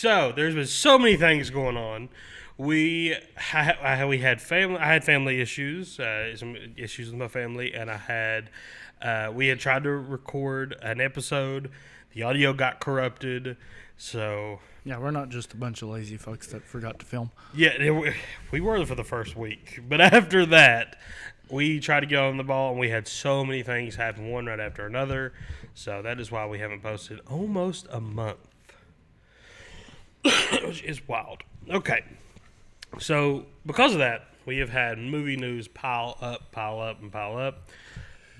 So there's been so many things going on. We had family. I had family issues, some issues with my family, and we had tried to record an episode. The audio got corrupted, so Yeah, we're not just a bunch of lazy folks that forgot to film. yeah, we were for the first week, but after that, we tried to get on the ball, and we had so many things happen one right after another. So that is why we haven't posted almost a month, which is wild. Okay. So, because of that, we have had movie news pile up, and pile up.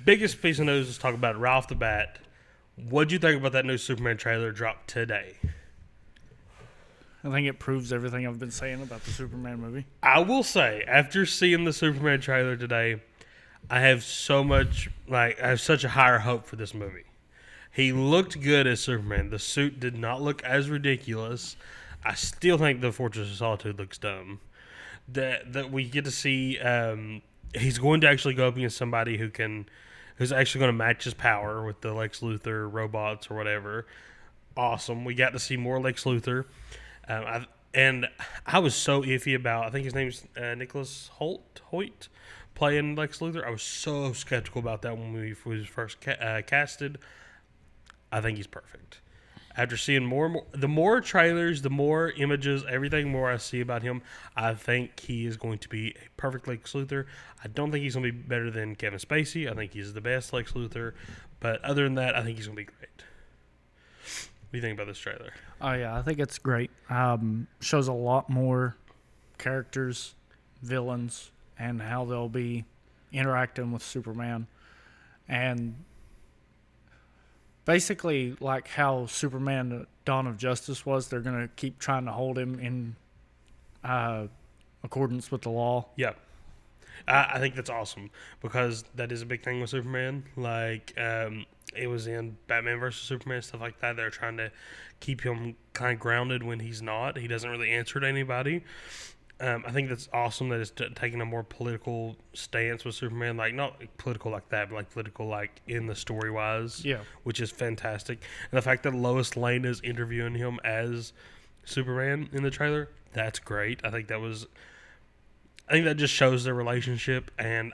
Biggest piece of news, let's talk about it right off the bat. What'd you think about that new Superman trailer dropped today? I think it proves everything I've been saying about the Superman movie. I will say, after seeing the Superman trailer today, I have such a higher hope for this movie. He looked good as Superman. The suit did not look as ridiculous. I still think the Fortress of Solitude looks dumb. That we get to see, he's going to actually go up against somebody who's actually going to match his power with the Lex Luthor robots or whatever. Awesome. We got to see more Lex Luthor. And I was so iffy about, I think his name's Nicholas Hoyt, playing Lex Luthor. I was so skeptical about that when we was first casted. I think he's perfect. After seeing the more trailers, the more images, everything more I see about him, I think he is going to be a perfect Lex Luthor. I don't think he's going to be better than Kevin Spacey. I think he's the best Lex Luthor. But other than that, I think he's going to be great. What do you think about this trailer? Oh, yeah, I think it's great. Shows a lot more characters, villains, and how they'll be interacting with Superman. And basically, like how Superman Dawn of Justice was, they're going to keep trying to hold him in accordance with the law. Yeah. I think that's awesome because that is a big thing with Superman. Like, it was in Batman vs. Superman, stuff like that. They're trying to keep him kind of grounded when he's not. He doesn't really answer to anybody. I think that's awesome that it's taking a more political stance with Superman. Like, not political like that, but like political like in the story-wise. Yeah. Which is fantastic. And the fact that Lois Lane is interviewing him as Superman in the trailer, that's great. I think that just shows their relationship. And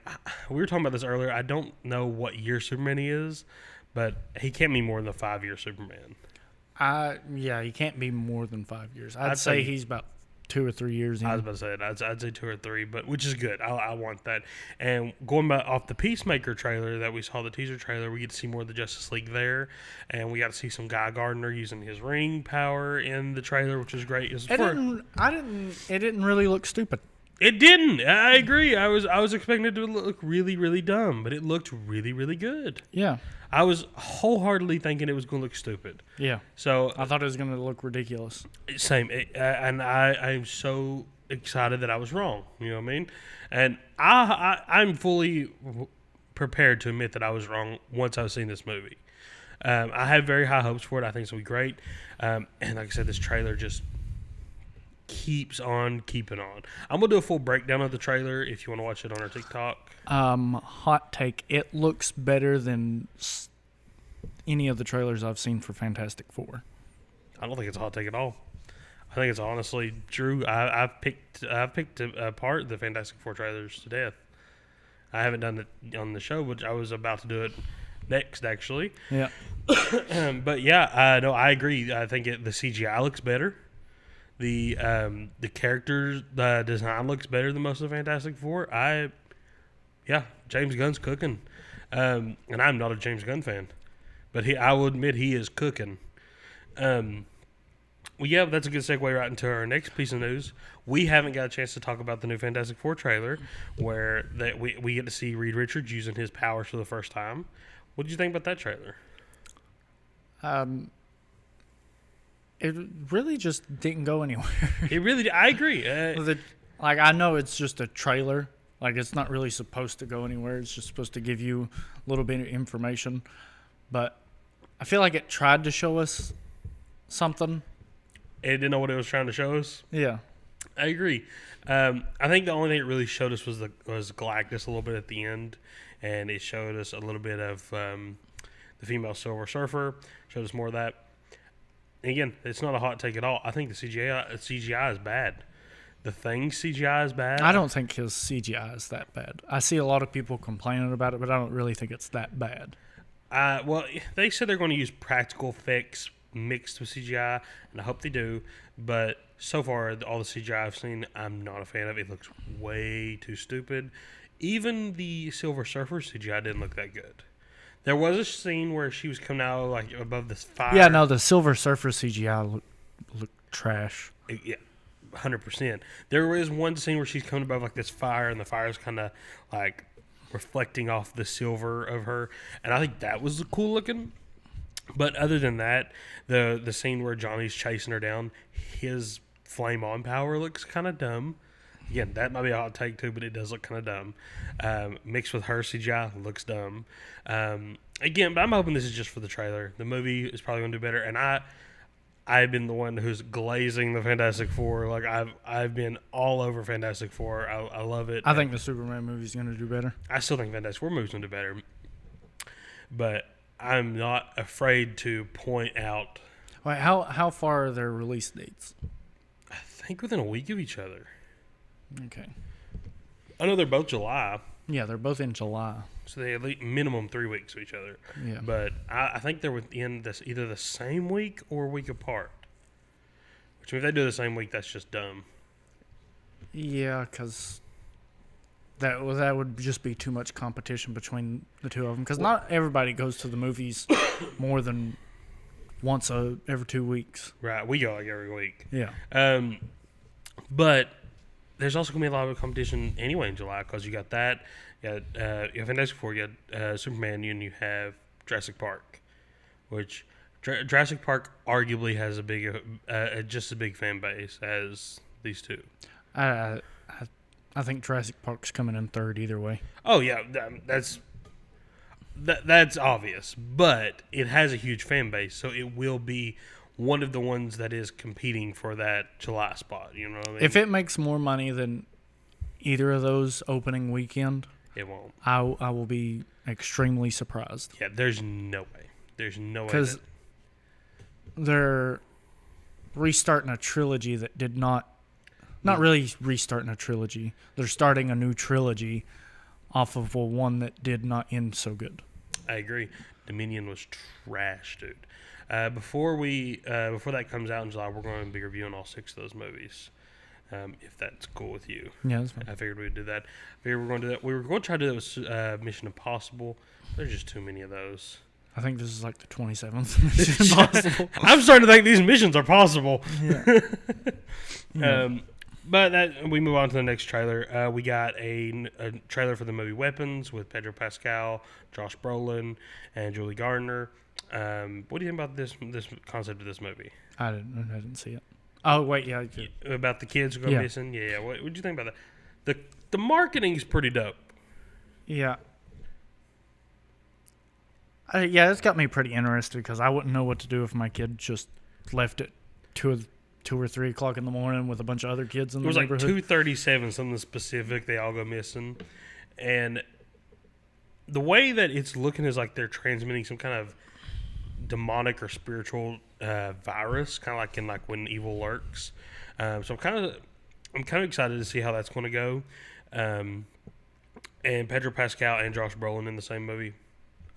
we were talking about this earlier. I don't know what year Superman he is, but he can't be more than a 5-year Superman. Yeah, he can't be more than 5 years. I'd say he's about 2 or 3 years in. I was about to say it. I'd say 2 or 3, but which is good. I want that. And going back off the Peacemaker trailer that we saw, the teaser trailer, we get to see more of the Justice League there, and we got to see some Guy Gardner using his ring power in the trailer, which is great. It didn't really look stupid. It didn't. I agree. I was expecting it to look really, really dumb, but it looked really, really good. Yeah. I was wholeheartedly thinking it was going to look stupid. Yeah. So I thought it was going to look ridiculous. Same. And I'm so excited that I was wrong. You know what I mean? And I'm fully prepared to admit that I was wrong once I've seen this movie. I had very high hopes for it. I think it's going to be great. And like I said, this trailer just keeps on keeping on. I'm going to do a full breakdown of the trailer if you want to watch it on our TikTok. Hot take. It looks better than any of the trailers I've seen for Fantastic Four. I don't think it's a hot take at all. I think it's honestly true. I've picked apart the Fantastic Four trailers to death. I haven't done it on the show, but I was about to do it next, actually. Yeah. But yeah, no, I agree. I think the CGI looks better. The characters, the design looks better than most of the Fantastic Four. James Gunn's cooking. And I'm not a James Gunn fan. But I will admit he is cooking. That's a good segue right into our next piece of news. We haven't got a chance to talk about the new Fantastic Four trailer where we get to see Reed Richards using his powers for the first time. What did you think about that trailer? It really just didn't go anywhere. I agree. I know it's just a trailer. Like, it's not really supposed to go anywhere. It's just supposed to give you a little bit of information. But I feel like it tried to show us something. It didn't know what it was trying to show us. Yeah. I agree. I think the only thing it really showed us was Galactus a little bit at the end. And it showed us a little bit of the female Silver Surfer. Showed us more of that. again, it's not a hot take at all. I think the CGI is bad. The Thing CGI is bad. I don't think his CGI is that bad. I see a lot of people complaining about it, but I don't really think it's that bad. Well, they said they're going to use practical effects mixed with CGI, and I hope they do. But so far, all the CGI I've seen, I'm not a fan of. It looks way too stupid. Even the Silver Surfer CGI didn't look that good. There was a scene where she was coming out like above this fire. Yeah, no, the Silver Surfer CGI looked trash. Yeah, 100%. There was one scene where she's coming above like this fire, and the fire's kind of like reflecting off the silver of her, and I think that was cool looking. But other than that, the scene where Johnny's chasing her down, his flame on power looks kind of dumb. Again, that might be a hot take too, but it does look kind of dumb. Mixed with her CGI, looks dumb. Again, but I'm hoping this is just for the trailer. The movie is probably going to do better, and I've been the one who's glazing the Fantastic Four. Like I've been all over Fantastic Four. I love it. I think the Superman movie's going to do better. I still think Fantastic Four movie's going to do better, but I'm not afraid to point out. Wait, how far are their release dates? I think within a week of each other. Okay. I know they're both July, Yeah, they're both in July. so they at least minimum 3 weeks of each other. Yeah. But I think they're within this either the same week or a week apart. Which if they do the same week, that's just dumb. Yeah, because that would just be too much competition between the two of them. Because not everybody goes to the movies more than once every 2 weeks. Right, we go like every week. Yeah. But there's also going to be a lot of competition anyway in July because you got that. You have Fantastic Four, you got Superman, and you have Jurassic Park, which Jurassic Park arguably has a big, just as big fan base as these two. I think Jurassic Park's coming in third either way. Oh yeah, that's obvious, but it has a huge fan base, so it will be one of the ones that is competing for that July spot. You know what I mean? If it makes more money than either of those opening weekend, it won't. I will be extremely surprised. Yeah, there's no way. There's no way. Because they're restarting a trilogy that did not really restarting a trilogy. They're starting a new trilogy off of one that did not end so good. I agree. Dominion was trash, dude. Before that comes out in July, we're going to be reviewing all 6 of those movies. If that's cool with you. Yeah, that's fine. I figured we'd do that. I figured we're going to do that. We were going to try to do that with Mission Impossible. There's just too many of those. I think this is like the 27th Mission Impossible. I'm starting to think these missions are possible. Yeah. But we move on to the next trailer. We got a trailer for the movie Weapons with Pedro Pascal, Josh Brolin, and Julie Gardner. What do you think about this concept of this movie? I didn't see it. Oh wait, yeah. About the kids going missing? Yeah. What do you think about that? The marketing is pretty dope. Yeah. Yeah, it's got me pretty interested because I wouldn't know what to do if my kid just left at 2 or 3 o'clock in the morning with a bunch of other kids in the neighborhood. It was like 2:37, something specific. They all go missing, and the way that it's looking is like they're transmitting some kind of demonic or spiritual virus, kind of like in like when evil lurks. So I'm kind of excited to see how that's going to go. And Pedro Pascal and Josh Brolin in the same movie,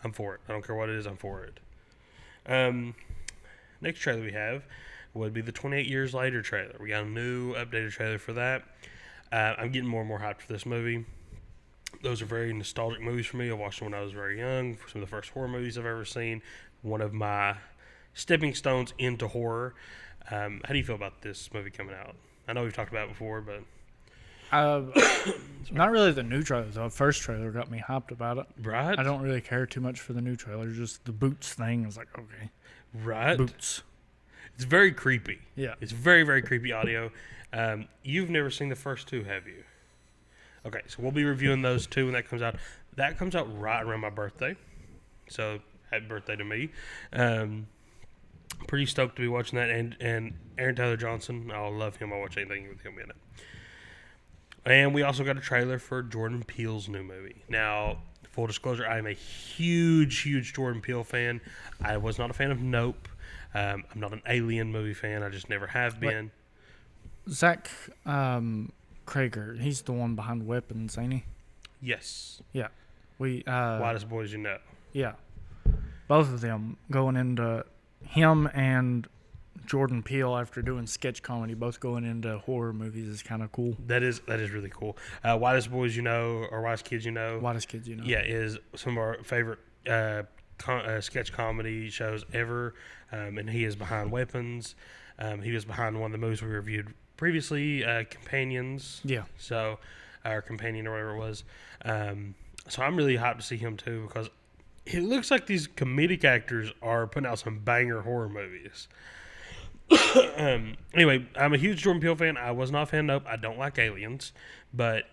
I'm for it. I don't care what it is, I'm for it. Next trailer we have would be the 28 Years Later trailer. We got a new updated trailer for that. I'm getting more and more hyped for this movie. Those are very nostalgic movies for me. I watched them when I was very young. Some of the first horror movies I've ever seen. One of my stepping stones into horror. How do you feel about this movie coming out? I know we've talked about it before, but... not really the new trailer. The first trailer got me hyped about it. Right? I don't really care too much for the new trailer. Just the boots thing is like, okay. Right? Boots. It's very creepy. Yeah. It's very, very creepy audio. You've never seen the first 2, have you? Okay, so we'll be reviewing those 2 when that comes out. That comes out right around my birthday. So, happy birthday to me. Pretty stoked to be watching that. And Aaron Taylor Johnson, I'll love him. I'll watch anything with him in it. And we also got a trailer for Jordan Peele's new movie. Now, full disclosure, I am a huge, huge Jordan Peele fan. I was not a fan of Nope. I'm not an Alien movie fan. I just never have been. Zach Krager, he's the one behind Weapons, ain't he? Yes. Yeah. Whitest Boys You Know. Yeah. Both of them going into him and Jordan Peele after doing sketch comedy, both going into horror movies is kind of cool. That is really cool. Whitest Boys You Know, or Whitest Kids You Know. Whitest Kids You Know. Yeah, is some of our favorite sketch comedy shows ever. And he is behind Weapons. He was behind one of the movies we reviewed previously, Companions. Yeah. So, or Companion or whatever it was. So I'm really hyped to see him too, because it looks like these comedic actors are putting out some banger horror movies. Anyway, I'm a huge Jordan Peele fan. I was not a fan of Nope. I don't like Aliens, but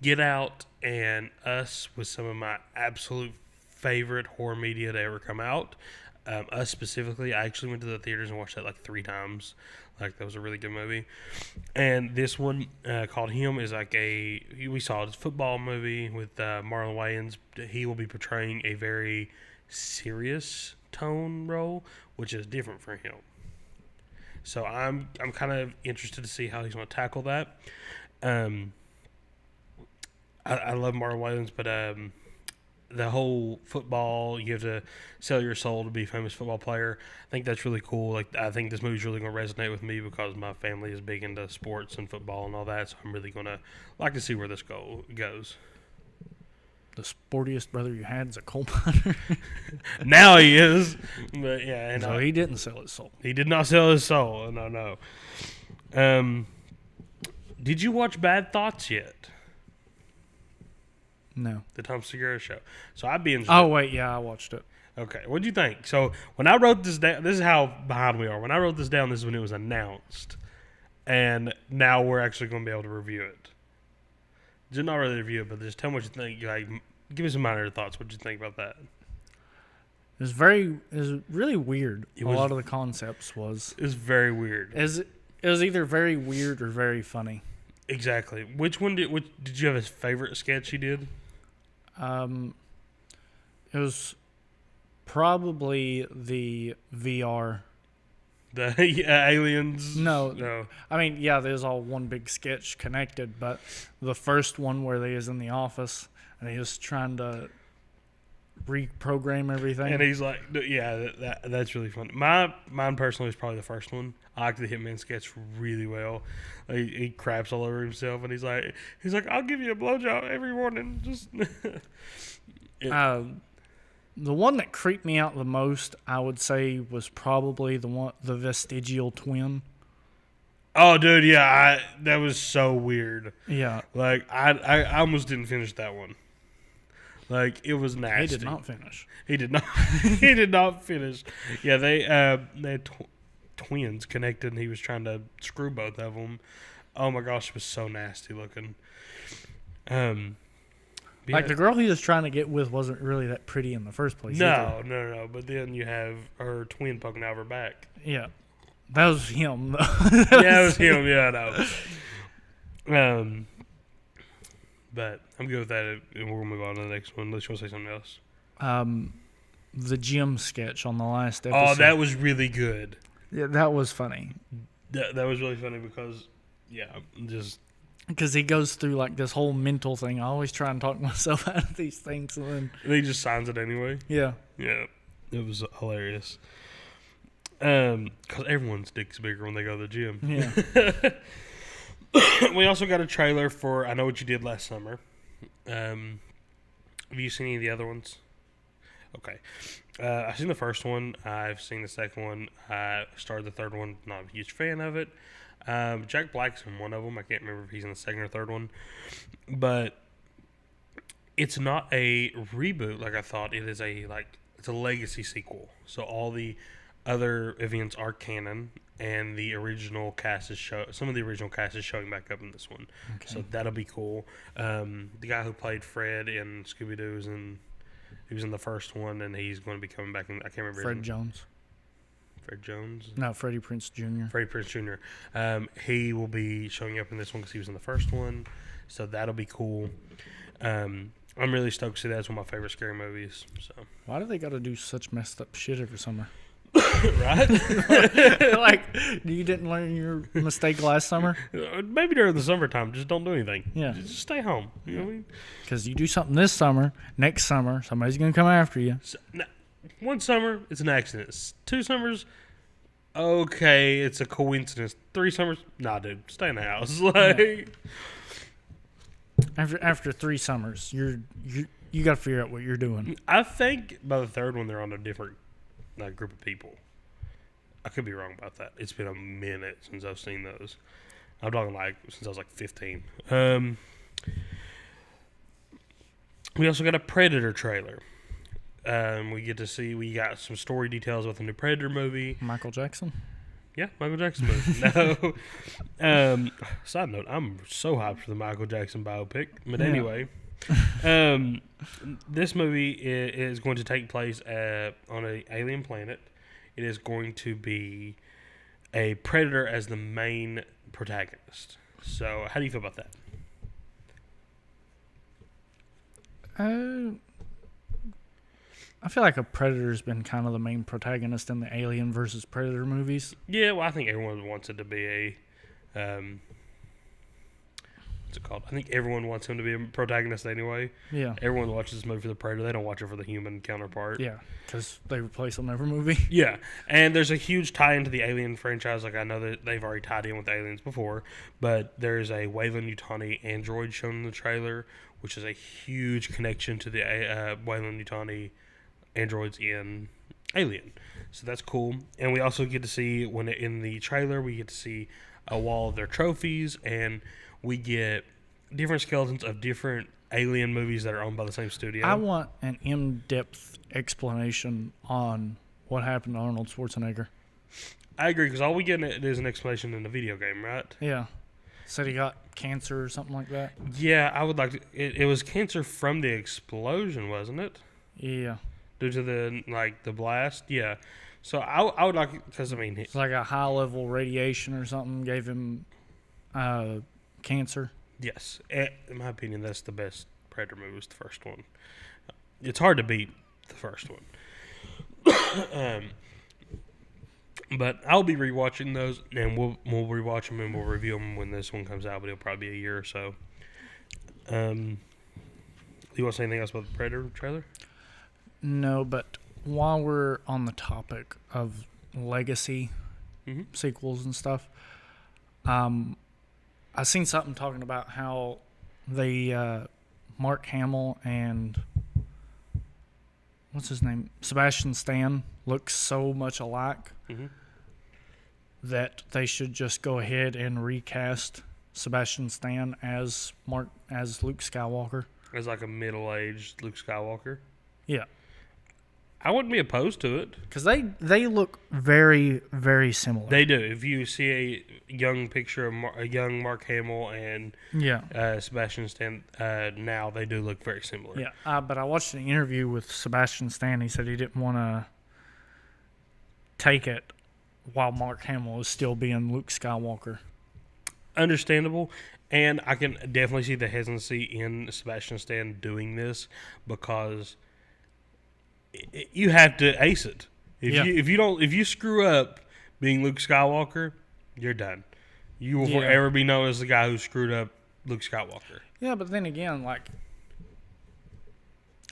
Get Out and Us was some of my absolute favorite horror media to ever come out. Us specifically, I actually went to the theaters and watched that like 3 times. Like, that was a really good movie. And this one called Him is like we saw this football movie with Marlon Wayans. He will be portraying a very serious tone role, which is different for him. So I'm kind of interested to see how he's going to tackle that. I love Marlon Wayans, but the whole football, you have to sell your soul to be a famous football player. I think that's really cool. Like, I think this movie's really going to resonate with me because my family is big into sports and football and all that. So I'm really going to like to see where this goes. The sportiest brother you had is a coal miner. Now he is, but yeah. And so he didn't sell his soul. He did not sell his soul. No. Did you watch Bad Thoughts yet? No. The Tom Segura show. So I binged it. Oh, wait. Yeah, I watched it. Okay. What do you think? So when I wrote this down, this is how behind we are. When I wrote this down, this is when it was announced. And now we're actually going to be able to review it. Just not really review it, but just tell me what you think. Like, give me some minor thoughts. What did you think about that? It was really weird. A lot of the concepts was. It was very weird. It was either very weird or very funny. Exactly. Which did you have a favorite sketch you did? It was probably the VR. The aliens? No. I mean, yeah, there's all one big sketch connected, but the first one where they is in the office and he was trying to reprogram everything. And he's like, yeah, that's really funny. Mine personally is probably the first one. I like the Hitman sketch really well. He craps all over himself, and he's like, I'll give you a blowjob every morning. Just the one that creeped me out the most, I would say, was probably the vestigial twin. Oh, dude, yeah, that was so weird. Yeah, like I almost didn't finish that one. Like, it was nasty. He did not finish. He did not. He did not finish. Yeah, they had twins connected, and he was trying to screw both of them. Oh my gosh, it was so nasty looking. Like, the girl he was trying to get with wasn't really that pretty in the first place. No. But then you have her twin poking out of her back. Yeah, that was him. That was him. Yeah, I know. But I'm good with that, and we'll move on to the next one. Unless you want to say something else. The gym sketch on the last episode. Oh, that was really good. Yeah, that was funny. That was really funny because, just... Because he goes through, like, this whole mental thing. I always try and talk myself out of these things. And he just signs it anyway. Yeah. Yeah. It was hilarious. Because everyone's dick's bigger when they go to the gym. Yeah. We also got a trailer for I Know What You Did Last Summer. Have you seen any of the other ones? Okay. I've seen the first one. I've seen the second one. I started the third one. Not a huge fan of it. Jack Black's in one of them. I can't remember if he's in the second or third one. But it's not a reboot like I thought. It's a legacy sequel. So all the other events are canon, and the original cast some of the original cast is showing back up in this one. Okay. So that'll be cool. The guy who played Fred in Scooby-Doo's, and he was in the first one, and he's going to be coming back in, I can't remember Fred Jones. Fred Jones? No, Freddie Prinze Jr. Freddie Prinze Jr. He will be showing up in this one because he was in the first one. So that'll be cool. I'm really stoked to see that. It's one of my favorite scary movies. So why do they got to do such messed up shit every summer? Right? Like, you didn't learn your mistake last summer? Maybe during the summertime, just don't do anything. Yeah. Just stay home. You know what I mean? Because you do something this summer, next summer, somebody's going to come after you. So, one summer, it's an accident. 2 summers, okay, it's a coincidence. 3 summers, nah, dude, stay in the house. Like, After 3 summers, you got to figure out what you're doing. I think by the 3rd one, they're on a different group of people. I could be wrong about that. It's been a minute since I've seen those. I'm talking like since I was like 15. We also got a Predator trailer. We got some story details with the new Predator movie. Michael Jackson? Yeah, Michael Jackson movie. No. Side note, I'm so hyped for the Michael Jackson biopic. But anyway, this movie is going to take place on an alien planet. It is going to be a predator as the main protagonist. So, how do you feel about that? I feel like a predator's been kind of the main protagonist in the Alien versus Predator movies. Yeah, well, I think everyone wants it to be a what's it called? I think everyone wants him to be a protagonist anyway. Yeah. Everyone watches this movie for the Predator. They don't watch it for the human counterpart. Yeah, because they replace him every movie. Yeah, and there's a huge tie into the Alien franchise. Like, I know that they've already tied in with Aliens before, but there's a Weyland-Yutani android shown in the trailer, which is a huge connection to the Weyland-Yutani androids in Alien. So that's cool. And we also get to see, in the trailer, we get to see a wall of their trophies, and we get different skeletons of different Alien movies that are owned by the same studio. I want an in-depth explanation on what happened to Arnold Schwarzenegger. I agree, because all we get is an explanation in the video game, right? Yeah. Said he got cancer or something like that. Yeah, I would like to. It was cancer from the explosion, wasn't it? Yeah. Due to the blast? Yeah. So I would like, because, I mean... It's like a high-level radiation or something gave him cancer. Yes. In my opinion, that's the best Predator movie, was the first one. It's hard to beat the first one. But I'll be rewatching those, and we'll rewatch them and we'll review them when this one comes out, but it'll probably be a year or so. Do you want to say anything else about the Predator trailer? No, but while we're on the topic of legacy sequels and stuff, I seen something talking about how the Mark Hamill and what's his name, Sebastian Stan, look so much alike that they should just go ahead and recast Sebastian Stan as Luke Skywalker. As like a middle-aged Luke Skywalker? Yeah. I wouldn't be opposed to it. Because they look very, very similar. They do. If you see a young picture of a young Mark Hamill and Sebastian Stan now, they do look very similar. Yeah, but I watched an interview with Sebastian Stan. He said he didn't want to take it while Mark Hamill is still being Luke Skywalker. Understandable. And I can definitely see the hesitancy in Sebastian Stan doing this, because you have to ace it. If you screw up being Luke Skywalker, you're done. You will forever be known as the guy who screwed up Luke Skywalker. Yeah, but then again, like,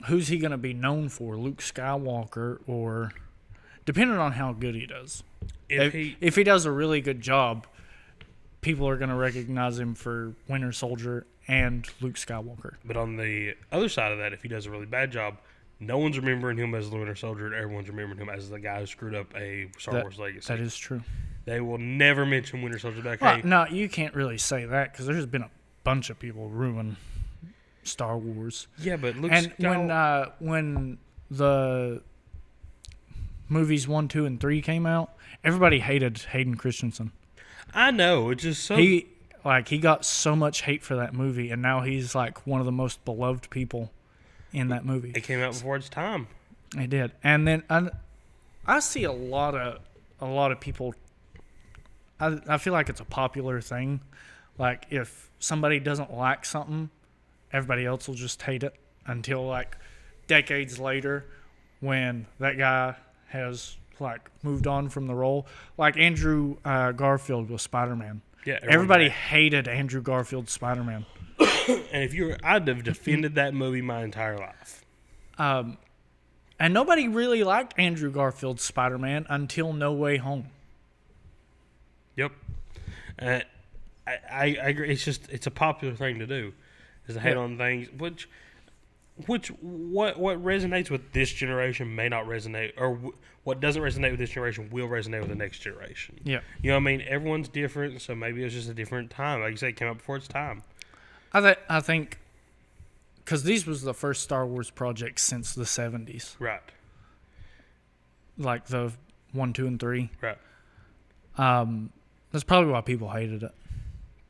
who's he going to be known for? Luke Skywalker, or depending on how good he does. If he does a really good job, people are going to recognize him for Winter Soldier and Luke Skywalker. But on the other side of that, if he does a really bad job, no one's remembering him as the Winter Soldier, and everyone's remembering him as the guy who screwed up a Star Wars legacy. That is true. They will never mention Winter Soldier back. Well, no, you can't really say that, because there's been a bunch of people ruin Star Wars. Yeah, but Luke when the movies 1, 2, and 3 came out, everybody hated Hayden Christensen. I know, it's just so... He got so much hate for that movie, and now he's like one of the most beloved people in that movie. It came out before its time. It did. And then I see a lot of people. I feel like it's a popular thing. Like, if somebody doesn't like something, everybody else will just hate it until like decades later, when that guy has like moved on from the role. Like Andrew Garfield with Spider-Man. Yeah, Everybody hated Andrew Garfield's Spider-Man. And I'd have defended that movie my entire life. And nobody really liked Andrew Garfield's Spider-Man until No Way Home. Yep. I agree. It's a popular thing to do, is to hate on things what resonates with this generation may not resonate, or what doesn't resonate with this generation will resonate with the next generation. Yeah. You know what I mean? Everyone's different, so maybe it's just a different time. Like you say, it came out before its time. I think because these was the first Star Wars project since the 70s. Right. Like the 1, 2, and 3. Right. That's probably why people hated it.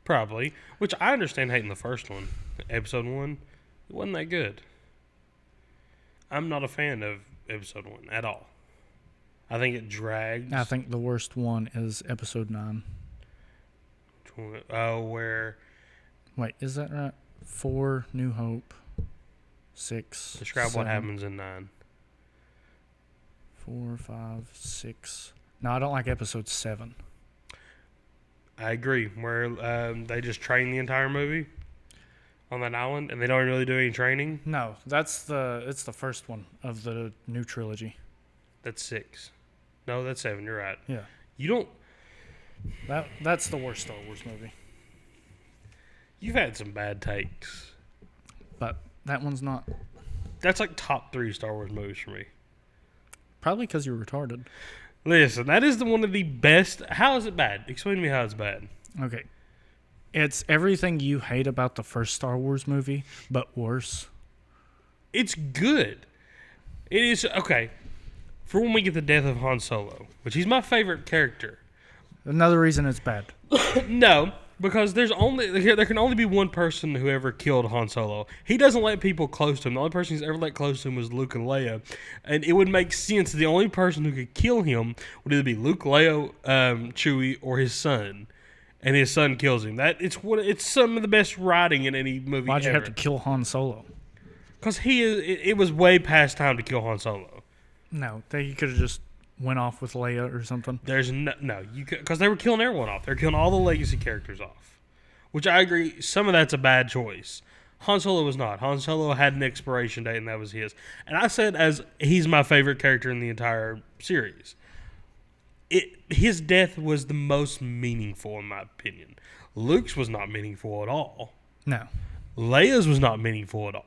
Probably. Which I understand hating the first one. Episode 1. It wasn't that good. I'm not a fan of Episode 1 at all. I think it drags. I think the worst one is Episode 9. Oh, where... Wait, is that right? 4, New Hope. 6, Describe 7, what happens in 9. 4, 5, 6. No, I don't like Episode 7. I agree. Where they just train the entire movie on that island, and they don't really do any training. No, it's the first one of the new trilogy. That's 6. No, that's 7. You're right. Yeah. You don't... That's the worst Star Wars movie. You've had some bad takes. But that one's not. That's like top 3 Star Wars movies for me. Probably because you're retarded. Listen, that is one of the best... How is it bad? Explain to me how it's bad. Okay. It's everything you hate about the first Star Wars movie, but worse. It's good. It is... Okay. For when we get the death of Han Solo, which he's my favorite character. Another reason it's bad. No, because there can only be one person who ever killed Han Solo. He doesn't let people close to him. The only person he's ever let close to him was Luke and Leia. And it would make sense the only person who could kill him would either be Luke, Leia, Chewie, or his son. And his son kills him. It's some of the best writing in any movie Why'd you ever. have to kill Han Solo? Because it was way past time to kill Han Solo. No, he could have just went off with Leia or something. There's because they were killing everyone off. They're killing all the legacy characters off, which I agree. Some of that's a bad choice. Han Solo was not. Han Solo had an expiration date, and that was his. And I said he's my favorite character in the entire series. His death was the most meaningful, in my opinion. Luke's was not meaningful at all. No. Leia's was not meaningful at all.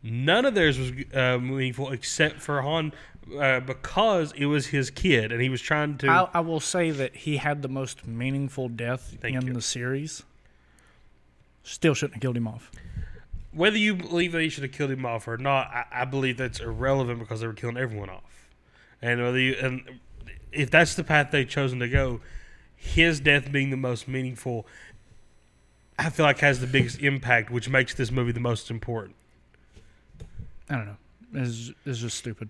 None of theirs was meaningful except for Han, because it was his kid, and he was trying to... I will say that he had the most meaningful death in the series. Still shouldn't have killed him off. Whether you believe that he should have killed him off or not, I believe that's irrelevant because they were killing everyone off. And if that's the path they've chosen to go, his death being the most meaningful, I feel like has the biggest impact, which makes this movie the most important. I don't know. It's just stupid.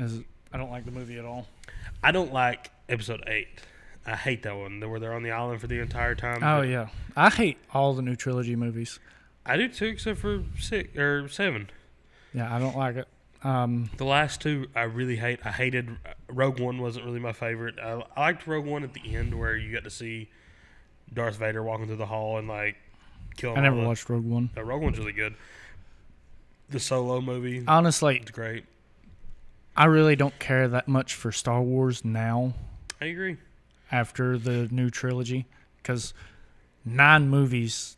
I don't like the movie at all. I don't like Episode 8. I hate that one, where they're on the island for the entire time. Oh, yeah. I hate all the new trilogy movies. I do too, except for 6 or 7. Yeah, I don't like it. The last 2 I really hate. I hated Rogue One. Wasn't really my favorite. I liked Rogue One at the end where you got to see Darth Vader walking through the hall and like killing. I never watched Rogue One. Rogue One's really good. The Solo movie, honestly, it's great. I really don't care that much for Star Wars now. I agree. After the new trilogy, because 9 movies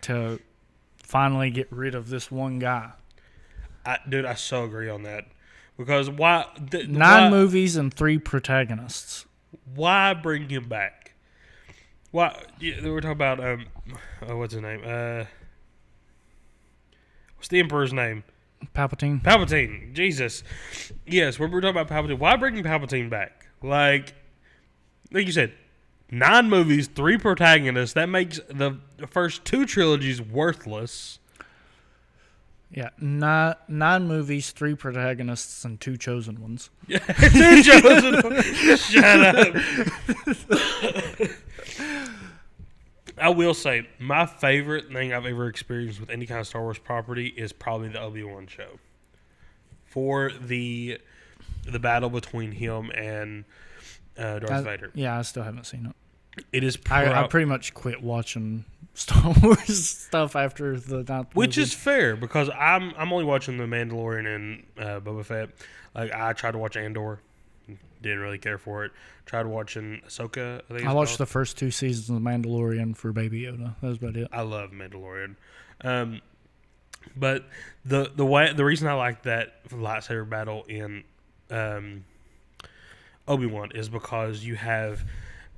to finally get rid of this one guy. Dude, I so agree on that. Because why... 9 movies and 3 protagonists. Why bring him back? Why... We're talking about... what's his name? What's the Emperor's name? Palpatine. Jesus. Yes, we're talking about Palpatine. Why bring Palpatine back? Like you said, 9 movies, 3 protagonists. That makes the first 2 trilogies worthless. Yeah, 9 movies, 3 protagonists, and 2 chosen ones. Yeah, 2 chosen ones. Shut up. I will say, my favorite thing I've ever experienced with any kind of Star Wars property is probably the Obi-Wan show. For the the battle between him and Darth Vader. Yeah, I still haven't seen it. It is I pretty much quit watching Star Wars stuff after the ninth which movie. is fair because I'm only watching the Mandalorian and Boba Fett. Like I tried to watch Andor, didn't really care for it. Tried watching Ahsoka. I watched the first 2 seasons of The Mandalorian for Baby Yoda. That was about it. I love Mandalorian, but the reason I like that lightsaber battle in Obi-Wan is because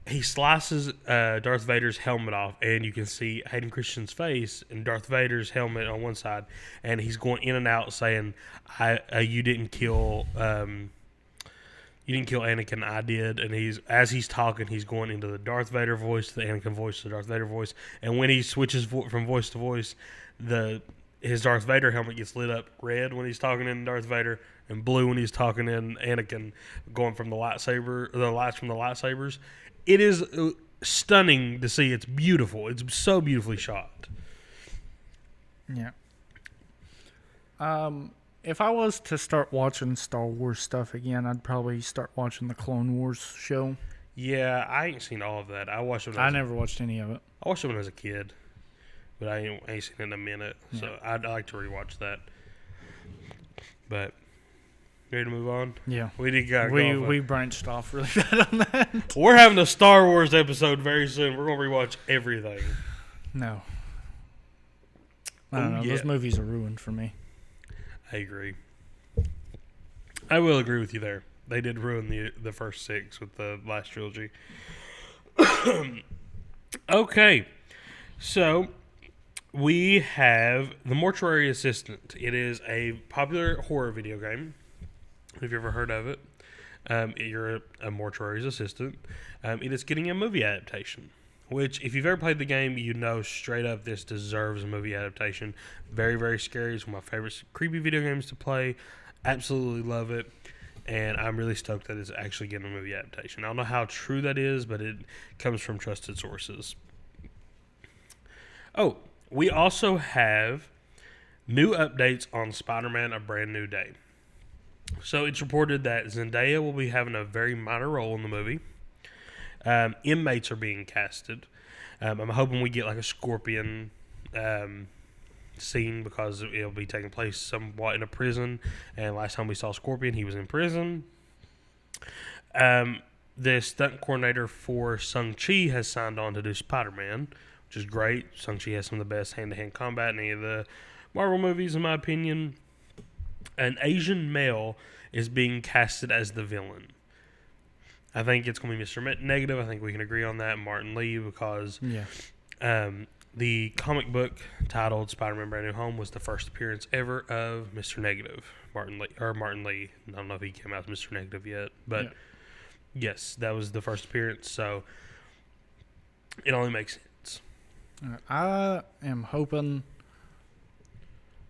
he slices Darth Vader's helmet off, and you can see Hayden Christensen's face and Darth Vader's helmet on one side, and he's going in and out saying, "You didn't kill." You didn't kill Anakin, I did. And as he's talking, he's going into the Darth Vader voice, the Anakin voice, the Darth Vader voice. And when he switches from voice to voice, his Darth Vader helmet gets lit up red when he's talking in Darth Vader, and blue when he's talking in Anakin, going from the lights from the lightsabers. It is stunning to see. It's beautiful. It's so beautifully shot. Yeah. If I was to start watching Star Wars stuff again, I'd probably start watching the Clone Wars show. Yeah, I ain't seen all of that. I never watched any of it. I watched it when I was a kid, but I ain't seen it in a minute. Yeah. So I'd like to rewatch that. But ready to move on? Yeah, we branched off really bad on that. We're having a Star Wars episode very soon. We're gonna rewatch everything. No, I don't know. Yeah. Those movies are ruined for me. I agree. I will agree with you there. They did ruin the first 6 with the last trilogy. Okay, so we have The Mortuary Assistant. It is a popular horror video game. Have you ever heard of it? You're a mortuary's assistant. It is getting a movie adaptation, which, if you've ever played the game, you know straight up this deserves a movie adaptation. Very, very scary. It's one of my favorite creepy video games to play. Absolutely love it. And I'm really stoked that it's actually getting a movie adaptation. I don't know how true that is, but it comes from trusted sources. Oh, we also have new updates on Spider-Man: A Brand New Day. So it's reported that Zendaya will be having a very minor role in the movie. Inmates are being casted. I'm hoping we get like a Scorpion scene because it'll be taking place somewhat in a prison. And last time we saw Scorpion, he was in prison. The stunt coordinator for Shang-Chi has signed on to do Spider-Man, which is great. Shang-Chi has some of the best hand-to-hand combat in any of the Marvel movies, in my opinion. An Asian male is being casted as the villain. I think it's going to be Mr. Negative. I think we can agree on that. Martin Lee, because the comic book titled Spider-Man Brand New Home was the first appearance ever of Mr. Negative. Martin Lee. I don't know if he came out as Mr. Negative yet, but yes, that was the first appearance, so it only makes sense. I am hoping,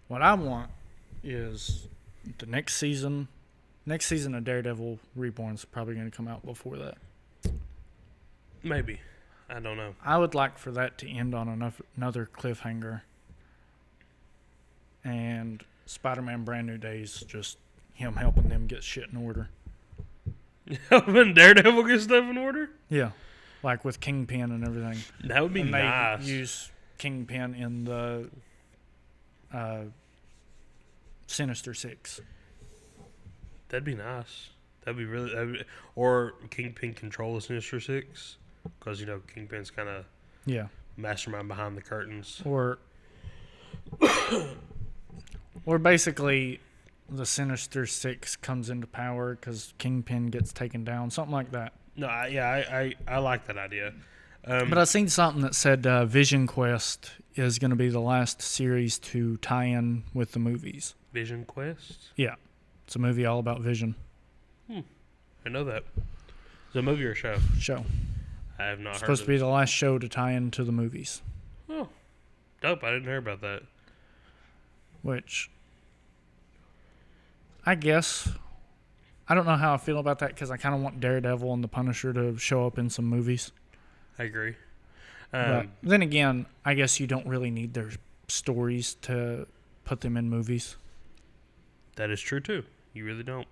what I want is the next season of Daredevil Reborn is probably going to come out before that. Maybe. I don't know. I would like for that to end on another cliffhanger. And Spider-Man Brand New Days, just him helping them get shit in order. Helping Daredevil get stuff in order? Yeah. Like with Kingpin and everything. That would be nice. They use Kingpin in the Sinister Six. That'd be nice. Or Kingpin control the Sinister Six, because Kingpin's kind of mastermind behind the curtains. Or basically, the Sinister Six comes into power because Kingpin gets taken down, something like that. No, I like that idea. But I seen something that said Vision Quest is going to be the last series to tie in with the movies. Vision Quest? Yeah. It's a movie all about Vision. I know that. Is it a movie or a show? Show. I have not heard of it. Supposed to be the last show to tie into the movies. Oh. Dope. I didn't hear about that. Which, I guess, I don't know how I feel about that because I kind of want Daredevil and the Punisher to show up in some movies. I agree. But then again, I guess you don't really need their stories to put them in movies. That is true, too. You really don't.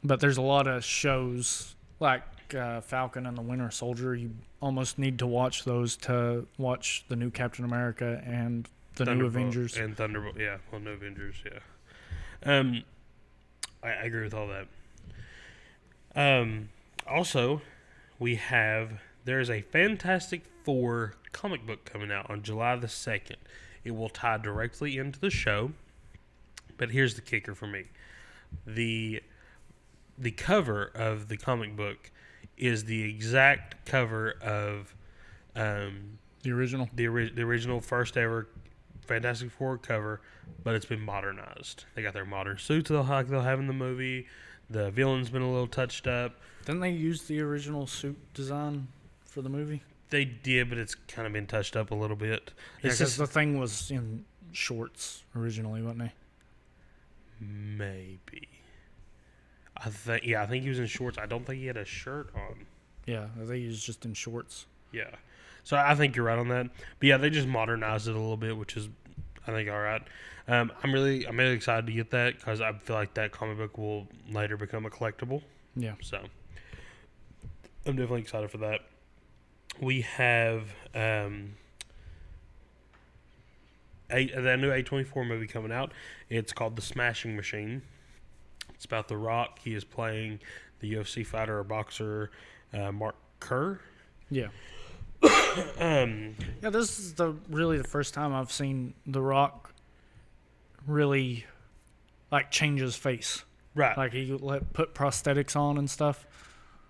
But there's a lot of shows like Falcon and the Winter Soldier. You almost need to watch those to watch the new Captain America and the new Avengers. And Thunderbolts, yeah. Well, no Avengers, yeah. I agree with all that. Also, there's a Fantastic Four comic book coming out on July the 2nd. It will tie directly into the show. But here's the kicker for me. The cover of the comic book is the exact cover of The original? The original first ever Fantastic Four cover, but it's been modernized. They got their modern suits they'll have in the movie. The villain's been a little touched up. Didn't they use the original suit design for the movie? They did, but it's kind of been touched up a little bit. Yeah, because the thing was in shorts originally, wasn't he? Maybe. I think he was in shorts. I don't think he had a shirt on. Yeah, I think he was just in shorts. Yeah. So I think you're right on that. But yeah, they just modernized it a little bit, which is, I think, all right. I'm really excited to get that because I feel like that comic book will later become a collectible. Yeah. So I'm definitely excited for that. We have the new A24 movie coming out. It's called The Smashing Machine. It's about The Rock. He is playing the UFC fighter or boxer Mark Kerr. Yeah. Yeah, this is really the first time I've seen The Rock really change his face. Right. Like he put prosthetics on and stuff.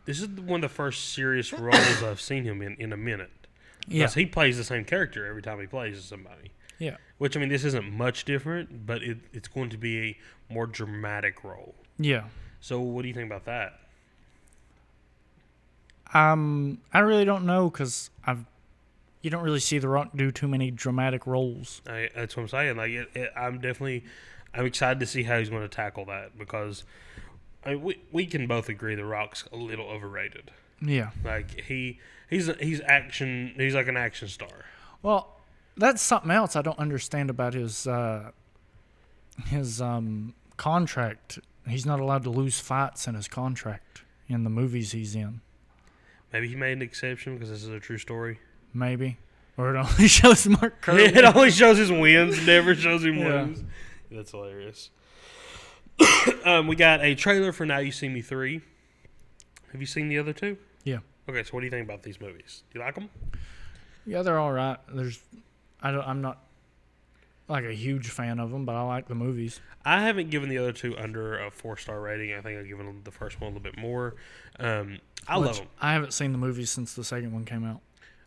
This is one of the first serious roles I've seen him in a minute. Yeah. Because he plays the same character every time he plays somebody. Yeah. Which, I mean, this isn't much different, but it's going to be a more dramatic role. Yeah. So what do you think about that? I really don't know because you don't really see The Rock do too many dramatic roles. That's what I'm saying. I'm excited to see how he's going to tackle that because we can both agree The Rock's a little overrated. Yeah. Like he's action. He's like an action star. Well, that's something else I don't understand about his contract. He's not allowed to lose fights in his contract in the movies he's in. Maybe he made an exception because this is a true story. Maybe. Or it only shows Mark Kerr. It only shows his wins, never shows him lose. That's hilarious. We got a trailer for Now You See Me 3. Have you seen the other two? Yeah. Okay, so what do you think about these movies? Do you like them? Yeah, they're all right. I'm not like a huge fan of them, but I like the movies. I haven't given the other two under a 4-star rating. I think I've given the first one a little bit more. I love them. I haven't seen the movies since the second one came out.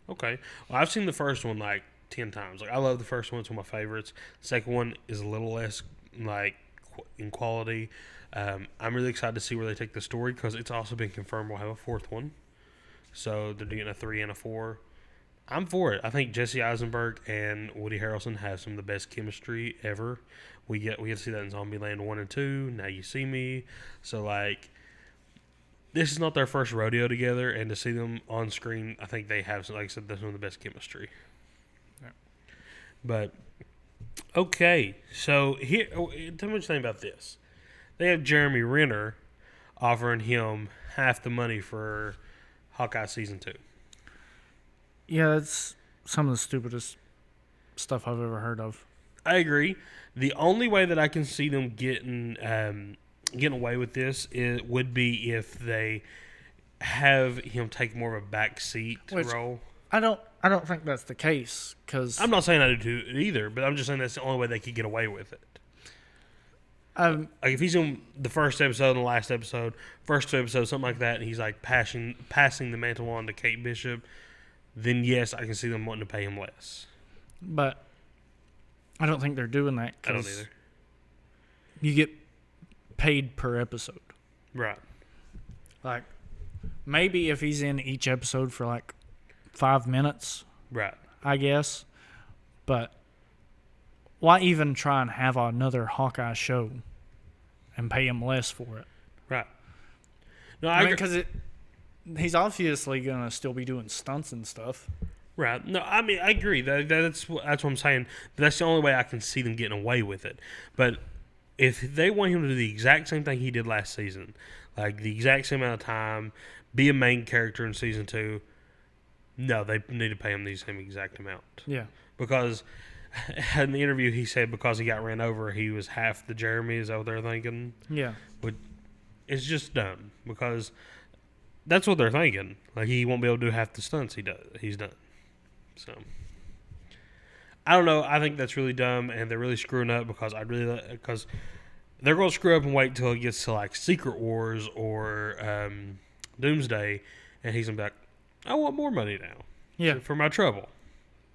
Okay. Well, I've seen the first one like 10 times. Like I love the first one. It's one of my favorites. The second one is a little less in quality. I'm really excited to see where they take the story because it's also been confirmed we'll have a fourth one. So they're doing a 3 and a 4. I'm for it. I think Jesse Eisenberg and Woody Harrelson have some of the best chemistry ever. We get to see that in Zombieland 1 and 2. Now You See Me. So this is not their first rodeo together, and to see them on screen, I think they have, like I said, that's one of the best chemistry. Yeah. But okay, so here, tell me what you think about this. They have Jeremy Renner offering him half the money for Hawkeye season 2. Yeah, it's some of the stupidest stuff I've ever heard of. I agree. The only way that I can see them getting away with this would be if they have him take more of a backseat role. I don't think that's the case because I'm not saying I do either, but I'm just saying that's the only way they could get away with it. Like if he's in the first episode and the last episode, first 2 episodes, something like that, and he's like passing the mantle on to Kate Bishop, then yes, I can see them wanting to pay him less. But I don't think they're doing that. I don't either. You get paid per episode. Right. Like, maybe if he's in each episode for 5 minutes. Right. I guess. But why even try and have another Hawkeye show and pay him less for it? Right. No, I mean, because he's obviously going to still be doing stunts and stuff. Right. No, I mean, I agree. That's what I'm saying. But that's the only way I can see them getting away with it. But if they want him to do the exact same thing he did last season, like the exact same amount of time, be a main character in season 2, no, they need to pay him the same exact amount. Yeah. Because in the interview he said because he got ran over, he was half the Jeremy. Is that what they're thinking? Yeah. It's just dumb because that's what they're thinking. Like he won't be able to do half the stunts he's done. So I don't know. I think that's really dumb, and they're really screwing up because because they're going to screw up and wait till it gets to like Secret Wars or Doomsday, and he's gonna be like, I want more money now. Yeah. For my trouble.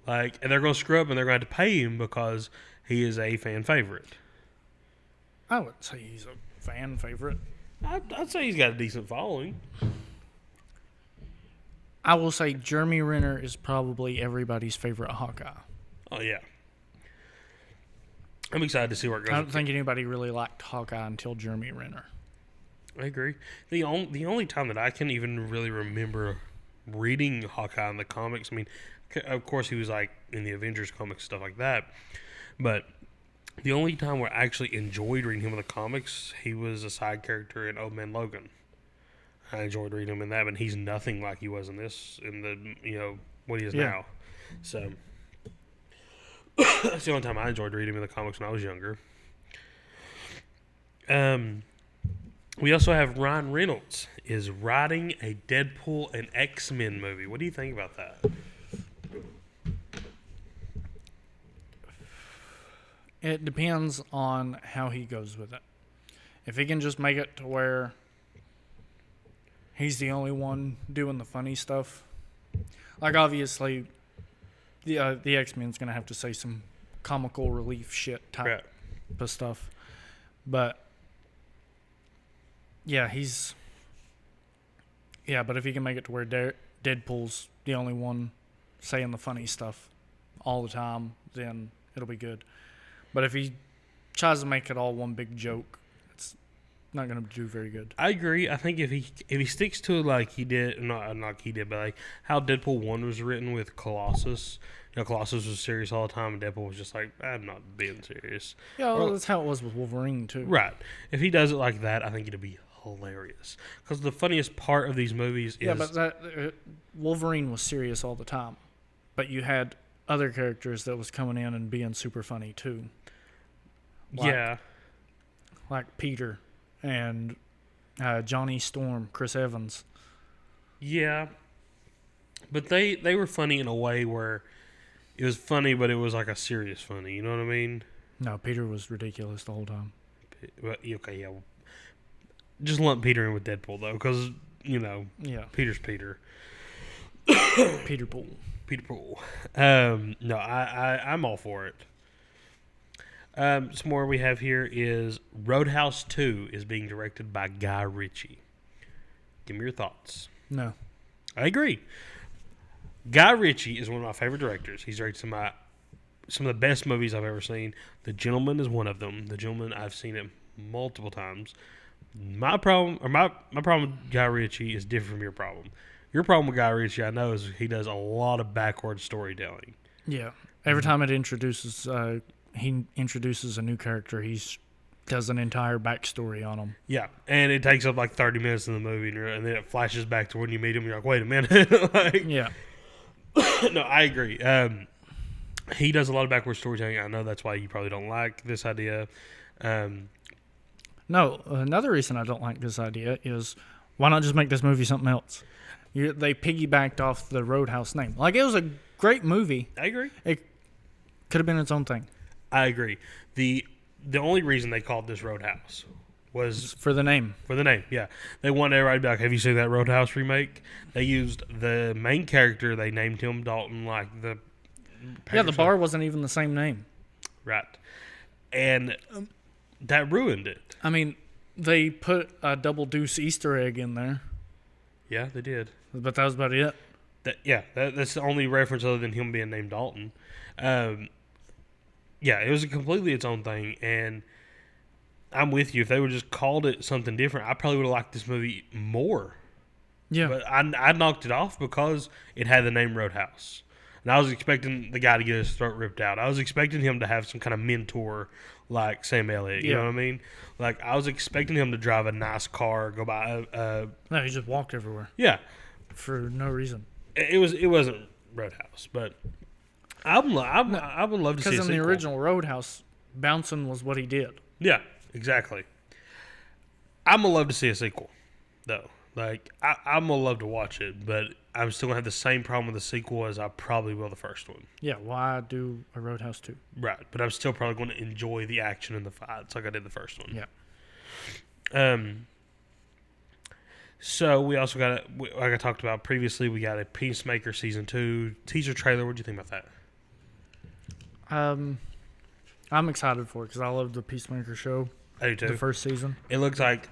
Like, and they're going to screw up and they're going to have to pay him because he is a fan favorite. I wouldn't say he's a fan favorite. I'd say he's got a decent following. I will say Jeremy Renner is probably everybody's favorite Hawkeye. Oh, yeah. I'm excited to see where it goes. I don't think anybody really liked Hawkeye until Jeremy Renner. I agree. The only time that I can even really remember reading Hawkeye in the comics, I mean, of course he was like in the Avengers comics, stuff like that, but the only time where I actually enjoyed reading him in the comics, he was a side character in Old Man Logan. I enjoyed reading him in that, but he's nothing like he was in what he is now. So that's the only time I enjoyed reading him in the comics when I was younger. We also have Ryan Reynolds is writing a Deadpool and X-Men movie. What do you think about that? It depends on how he goes with it. If he can just make it to where he's the only one doing the funny stuff, like obviously the X-Men's going to have to say some comical relief shit type of stuff. But yeah, but if he can make it to where Deadpool's the only one saying the funny stuff all the time, then it'll be good. But if he tries to make it all one big joke, it's not going to do very good. I agree. I think if he sticks to it like he did, not like he did, but like how Deadpool 1 was written with Colossus. Colossus was serious all the time, and Deadpool was just like, I'm not being serious. Yeah, well, that's how it was with Wolverine, too. Right. If he does it like that, I think it'll be hilarious. Because the funniest part of these movies is... Yeah, but Wolverine was serious all the time. But you had other characters that was coming in and being super funny, too. Like Peter and Johnny Storm, Chris Evans. Yeah. But they were funny in a way where it was funny, but it was like a serious funny. You know what I mean? No, Peter was ridiculous the whole time. But, okay, yeah. Just lump Peter in with Deadpool, though, because, Peter's Peter. Peter Pool. Peter Pool. No, I'm all for it. Some more we have here is Roadhouse 2 is being directed by Guy Ritchie. Give me your thoughts. No. I agree. Guy Ritchie is one of my favorite directors. He's directed some of the best movies I've ever seen. The Gentleman is one of them. The Gentleman, I've seen it multiple times. My problem with Guy Ritchie is different from your problem. Your problem with Guy Ritchie, I know, is he does a lot of backwards storytelling. Yeah. Every time he introduces a new character, he does an entire backstory on him. Yeah, and it takes up like 30 minutes in the movie, and then it flashes back to when you meet him. You're like, wait a minute. Yeah. No, I agree. He does a lot of backwards storytelling. I know that's why you probably don't like this idea. No, another reason I don't like this idea is why not just make this movie something else? They piggybacked off the Roadhouse name. Like, it was a great movie. I agree. It could have been its own thing. I agree. The only reason they called this Roadhouse was for the name. For the name, yeah. They wanted everybody to be like, have you seen that Roadhouse remake? They used the main character. They named him Dalton, like the... Yeah, the bar wasn't even the same name. Right. And that ruined it. I mean, they put a double deuce Easter egg in there. Yeah, they did. But that was about it. That's the only reference other than him being named Dalton. Yeah, it was completely its own thing, and I'm with you. If they would just called it something different, I probably would have liked this movie more. Yeah. But I knocked it off because it had the name Roadhouse. And I was expecting the guy to get his throat ripped out. I was expecting him to have some kind of mentor like Sam Elliott. You know what I mean? Like, I was expecting him to drive a nice car, go by No, he just walked everywhere. Yeah. For no reason. It wasn't Roadhouse, but I would love to see a Because in sequel. the original Roadhouse, bouncing was what he did. Yeah, exactly. I'm going to love to see a sequel, though. Like, I'm going to love to watch it, but I'm still going to have the same problem with the sequel as I probably will the first one. Yeah, why do a Roadhouse 2? Right, but I'm still probably going to enjoy the action and the fights like I did the first one. Yeah. So we also got, like I talked about previously, we got a Peacemaker Season 2 teaser trailer. What do you think about that? I'm excited for it because I love the Peacemaker show. I do too. The first season. It looks like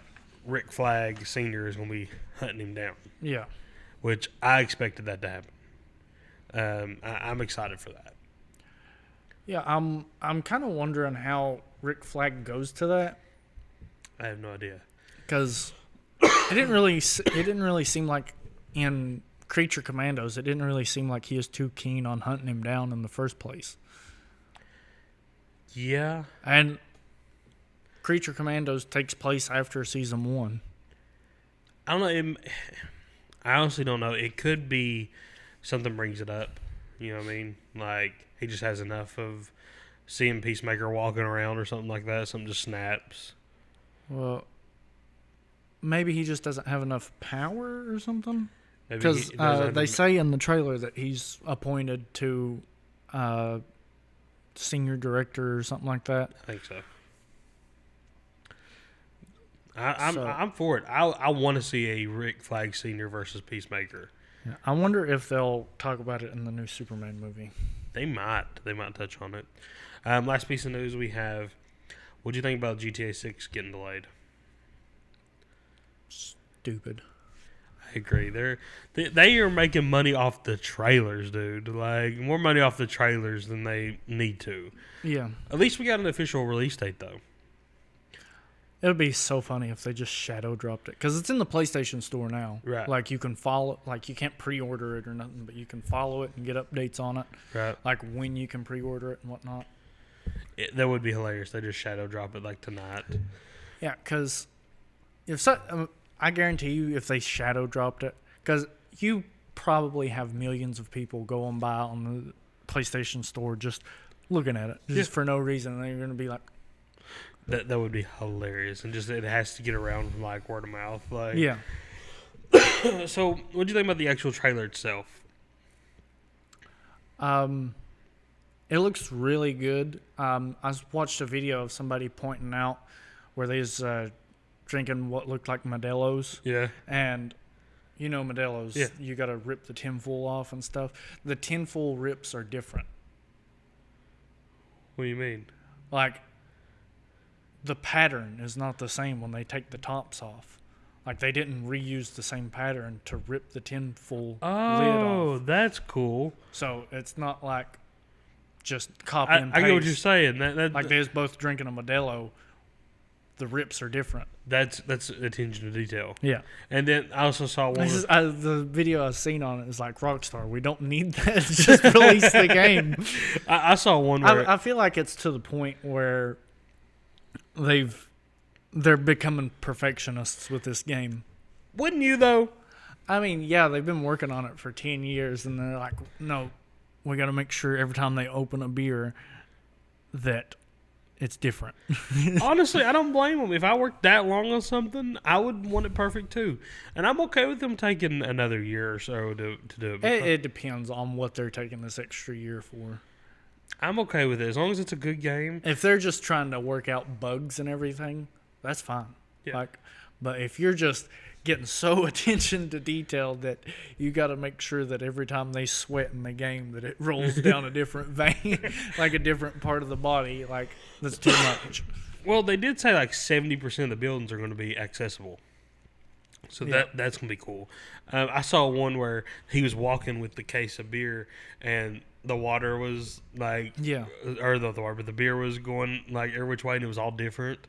Rick Flag Sr. is going to be hunting him down. Yeah. Which I expected that to happen. I'm excited for that. Yeah, I'm kind of wondering how Rick Flag goes to that I have no idea. because it didn't really seem like in Creature Commandos it didn't really seem like he was too keen on hunting him down in the first place. Yeah. And Creature Commandos takes place after season 1. I don't know. I honestly don't know. It could be something brings it up. You know what I mean? Like, he just has enough of seeing Peacemaker walking around or something like that. Something just snaps. Well, maybe he just doesn't have enough power or something. Maybe Because he doesn't have they the- say in the trailer that he's appointed to senior director or something like that. I think so. I'm So- for it. I want to see a Rick Flag Sr. versus Peacemaker. Yeah. I wonder if they'll talk about it in the new Superman movie. They might touch on it. Last piece of news we have. What do you think about GTA 6 getting delayed? Stupid. I agree. They are making money off the trailers, dude. Like, more money off the trailers than they need to. Yeah. At least we got an official release date, though. It would be so funny if they just shadow dropped it. Because it's in the PlayStation Store now. Right. Like, you can follow... Like, you can't pre-order it or nothing, but you can follow it and get updates on it. Right. Like, when you can pre-order it and whatnot. That would be hilarious. They just shadow drop it, like, tonight. Yeah, because I guarantee you if they shadow dropped it... Because you probably have millions of people going by on the PlayStation Store just looking at it. Just for no reason. And they're going to be like... That would be hilarious. And just, it has to get around from, like, word of mouth. Like, Yeah. So, what do you think about the actual trailer itself? It looks really good. I watched a video of somebody pointing out where they was drinking what looked like Modelo's. Yeah. And you know Modelo's, Yeah. you got to rip the tinfoil off and stuff. The tinfoil rips are different. What do you mean? Like, the pattern is not the same when they take the tops off. Like, they didn't reuse the same pattern to rip the tinfoil lid Oh, off. that's cool. So it's not like just copy I and paste. get what you're saying. Like, they was both drinking a Modelo. The rips are different. That's attention to detail. Yeah. And then I also saw one. This is the video I've seen on it is like Rockstar. We don't need that. Just release the game. I saw one where I feel like it's to the point where they're becoming perfectionists with this game. wouldn't you though? I mean, yeah, they've been working on it for 10 years, and they're like, no, we got to make sure every time they open a beer that it's different. Honestly, I don't blame them. If I worked that long on something, I would want it perfect too. And I'm okay with them taking another year or so to do it. It depends on what they're taking this extra year for. I'm okay with it as long as it's a good game. If they're just trying to work out bugs and everything, that's fine. Yeah. But if you're just getting so attention to detail that you got to make sure that every time they sweat in the game that it rolls down a different vein, like a different part of the body, like that's too much. Well, they did say like 70% of the buildings are going to be accessible. So Yeah. that's going to be cool. I saw one where he was walking with the case of beer and the water was like, Yeah. or the water, but the beer was going like every which way and it was all different.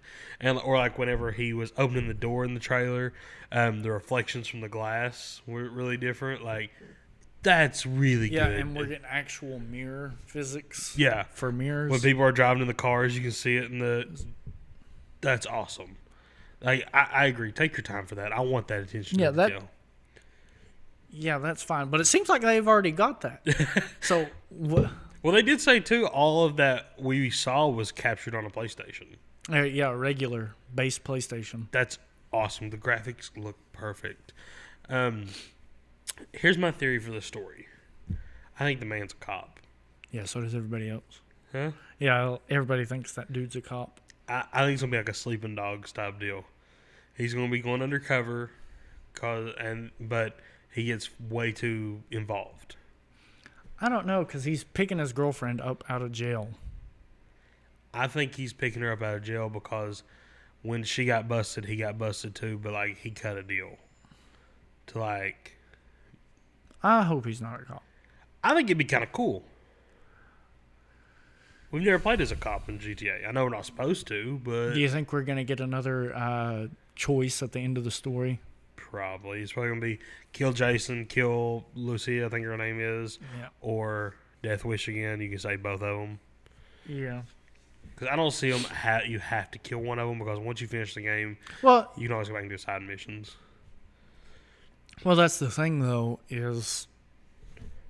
And or like whenever he was opening the door in the trailer, the reflections from the glass were really different. Like That's really Yeah, good. and we're getting actual mirror physics. Yeah. For mirrors. When people are driving in the cars, you can see it in the. That's awesome. Like I agree. Take your time for that. I want that attention. Yeah, to that- detail. Yeah, that's fine. But it seems like they've already got that. So, what? Well, they did say too. All of that we saw was captured on a PlayStation. Yeah, regular base PlayStation. That's awesome. The graphics look perfect. Here's my theory for the story. I think the man's a cop. Yeah, so does everybody else. Huh? Yeah, everybody thinks that dude's a cop. I think it's gonna be like a sleeping dogs type deal. He's gonna be going undercover, but he gets way too involved. I don't know, because he's picking his girlfriend up out of jail. I think he's picking her up out of jail because when she got busted, he got busted too. But like he cut a deal to like. I hope he's not a cop. I think it'd be kind of cool. We've never played as a cop in GTA. I know we're not supposed to, but Do you think we're going to get another choice at the end of the story? probably it's probably gonna be kill Jason, kill Lucy, I think her name is, Yeah. or Death Wish again. You can say both of them. Yeah. Because I don't see them. You have to kill one of them because once you finish the game, Well, you can always go back and do side missions. that's the thing, though, is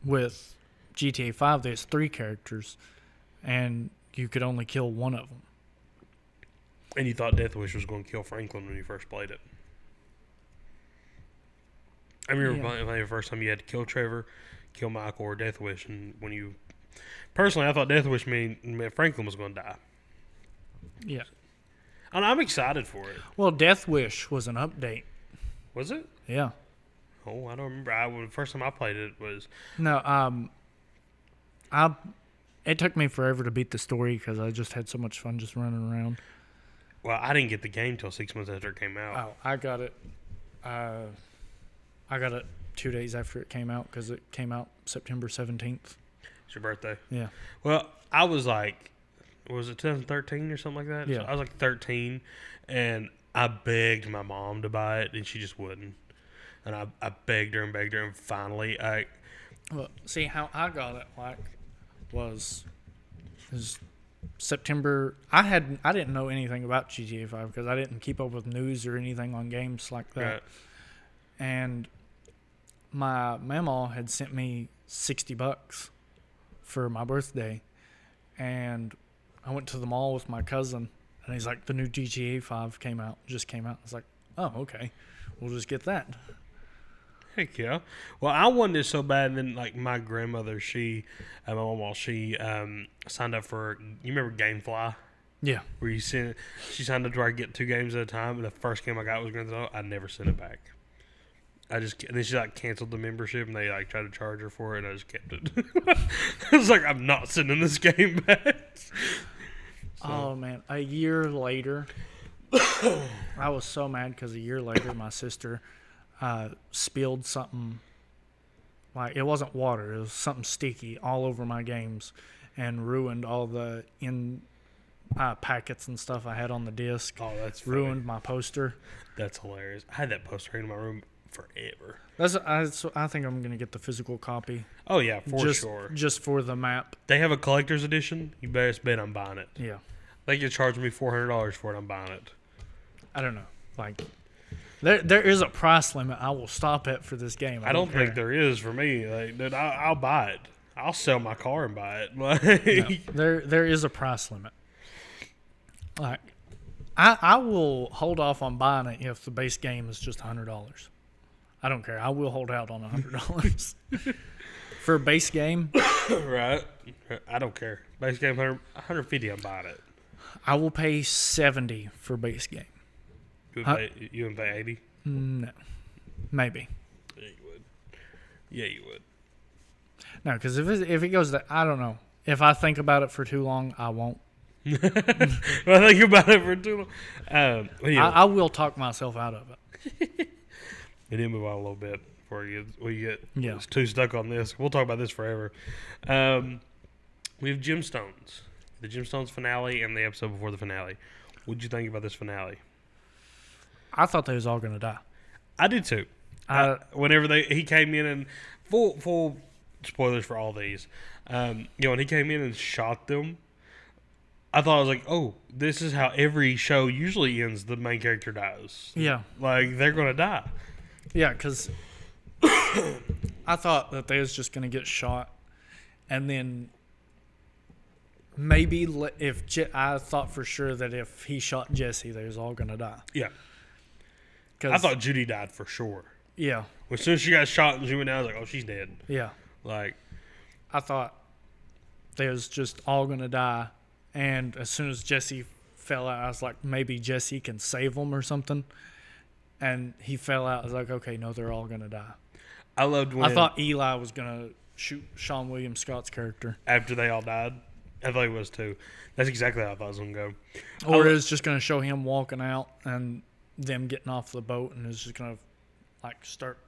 with GTA 5, there's 3 characters, and you could only kill one of them. And you thought Death Wish was going to kill Franklin when you first played it. I remember playing the first time you had to kill Trevor, kill Michael, or Death Wish, and when you personally, I thought Death Wish meant Franklin was going to die. Yeah. And I'm excited for it. Well, Death Wish was an update. Was it? Yeah. Oh, I don't remember. The first time I played it was. No, it took me forever to beat the story because I just had so much fun just running around. Well, I didn't get the game till 6 months after it came out. Oh, I got it. I got it 2 days after it came out because it came out September 17th. It's your birthday. Yeah. Well, I was like, was it 2013 or something like that? Yeah. So I was like 13, and I begged my mom to buy it, and she just wouldn't. And I begged her, and finally, Well, see how I got it was September. I didn't know anything about GTA 5 because I didn't keep up with news or anything on games like that. Right. And my mama had sent me $60 for my birthday, and I went to the mall with my cousin, and he's like, the new GTA 5 just came out. I was like, oh, okay, we'll just get that. Heck yeah. Well, I wanted it so bad, and then like my grandmother, my mom, she signed up for. You remember GameFly? Yeah. Where she signed up to where I get 2 games at a time, and the first game I got was Grand Theft Auto. I never sent it back. And then she like canceled the membership, and they like tried to charge her for it, and I just kept it. I was like, I'm not sending this game back. Oh man, a year later, I was so mad because a year later my sister spilled something, like it wasn't water, it was something sticky all over my games and ruined all the packets and stuff I had on the disc. Oh, that's funny. Ruined my poster. That's hilarious. I had that poster in my room forever. I think I'm gonna get the physical copy. Oh yeah, for just, sure. Just for the map. They have a collector's edition. You best bet I'm buying it. Yeah. They could charge me $400 for it. I'm buying it. I don't know. Like, there is a price limit I will stop at for this game. I don't care. think there is for me. Like, dude, I'll buy it. I'll sell my car and buy it. Like, No, there is a price limit. Like, I will hold off on buying it if the base game is just $100. I don't care. I will hold out on $100 for a base game. right? I don't care. Base game 150. I'm buying it. I will pay $70 for base game. You would pay 80? No, maybe. Yeah, you would. Yeah, you would. No, because if it goes to, I don't know. If I think about it for too long, I won't. Well, I think about it for too long. I will talk myself out of it. We did move on a little bit before we get Yeah. too stuck on this. We'll talk about this forever. We have Gemstones. The Gemstones finale and the episode before the finale. What did you think about this finale? I thought they was all going to die. I did too. Whenever he came in and full spoilers for all these. When he came in and shot them, I thought, I was like, oh, this is how every show usually ends. The main character dies. Yeah. Like, they're going to die. Yeah, because I thought that they was just going to get shot. And then maybe I thought for sure that if he shot Jesse, they was all going to die. Yeah. I thought Judy died for sure. Yeah. As soon as she got shot and she went down, I was like, oh, she's dead. Yeah. Like, I thought they was just all going to die. And as soon as Jesse fell out, I was like, maybe Jesse can save them or something. And he fell out. I was like, okay, no, they're all going to die. I loved when... I thought Eli was going to shoot Sean William Scott's character. After they all died? I thought he was too. That's exactly how I thought it was going to go. Or it's just going to show him walking out and them getting off the boat, and it's just going to like start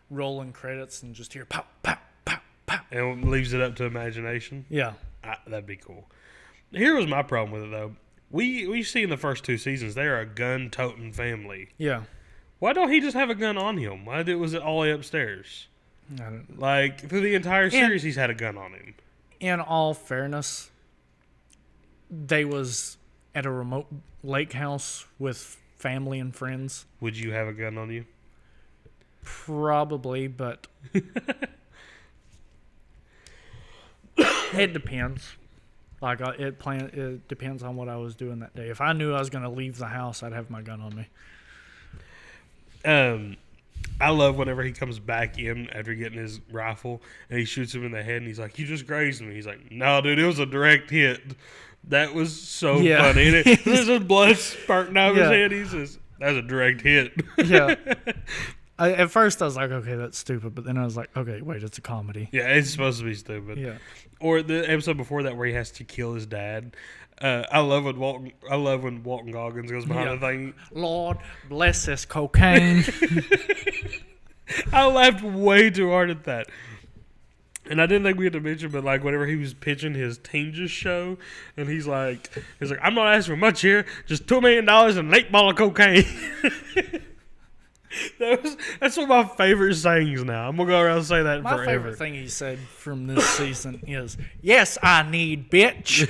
rolling credits and just hear pow, pow, pow, pow. And it leaves it up to imagination? Yeah. That'd be cool. Here was my problem with it, though. We see in the first 2 seasons, they are a gun-toting family. Yeah. Why don't he just have a gun on him? Why was it all the way upstairs? Like, through the entire series, he's had a gun on him. In all fairness, they was at a remote lake house with family and friends. Would you have a gun on you? Probably, but it depends. Like it depends on what I was doing that day. If I knew I was going to leave the house, I'd have my gun on me. I love whenever he comes back in after getting his rifle and he shoots him in the head and he's like, "You just grazed me." He's like, "No, dude, it was a direct hit." That was so funny. And there's just blood spurting out of his head. He says, "That's a direct hit." Yeah. At first, I was like, okay, that's stupid. But then I was like, okay, wait, it's a comedy. Yeah, it's supposed to be stupid. Yeah. Or the episode before that where he has to kill his dad. I love when Walton Goggins goes behind the thing. Lord bless this cocaine. I laughed way too hard at that. And I didn't think we had to mention, but like whenever he was pitching his Teen Just show, and he's like, "I'm not asking for much here, just $2 million and an 8 ball of cocaine." That's one of my favorite sayings now. I'm gonna go around and say that forever. My favorite thing he said from this season is, "Yes, I need bitch."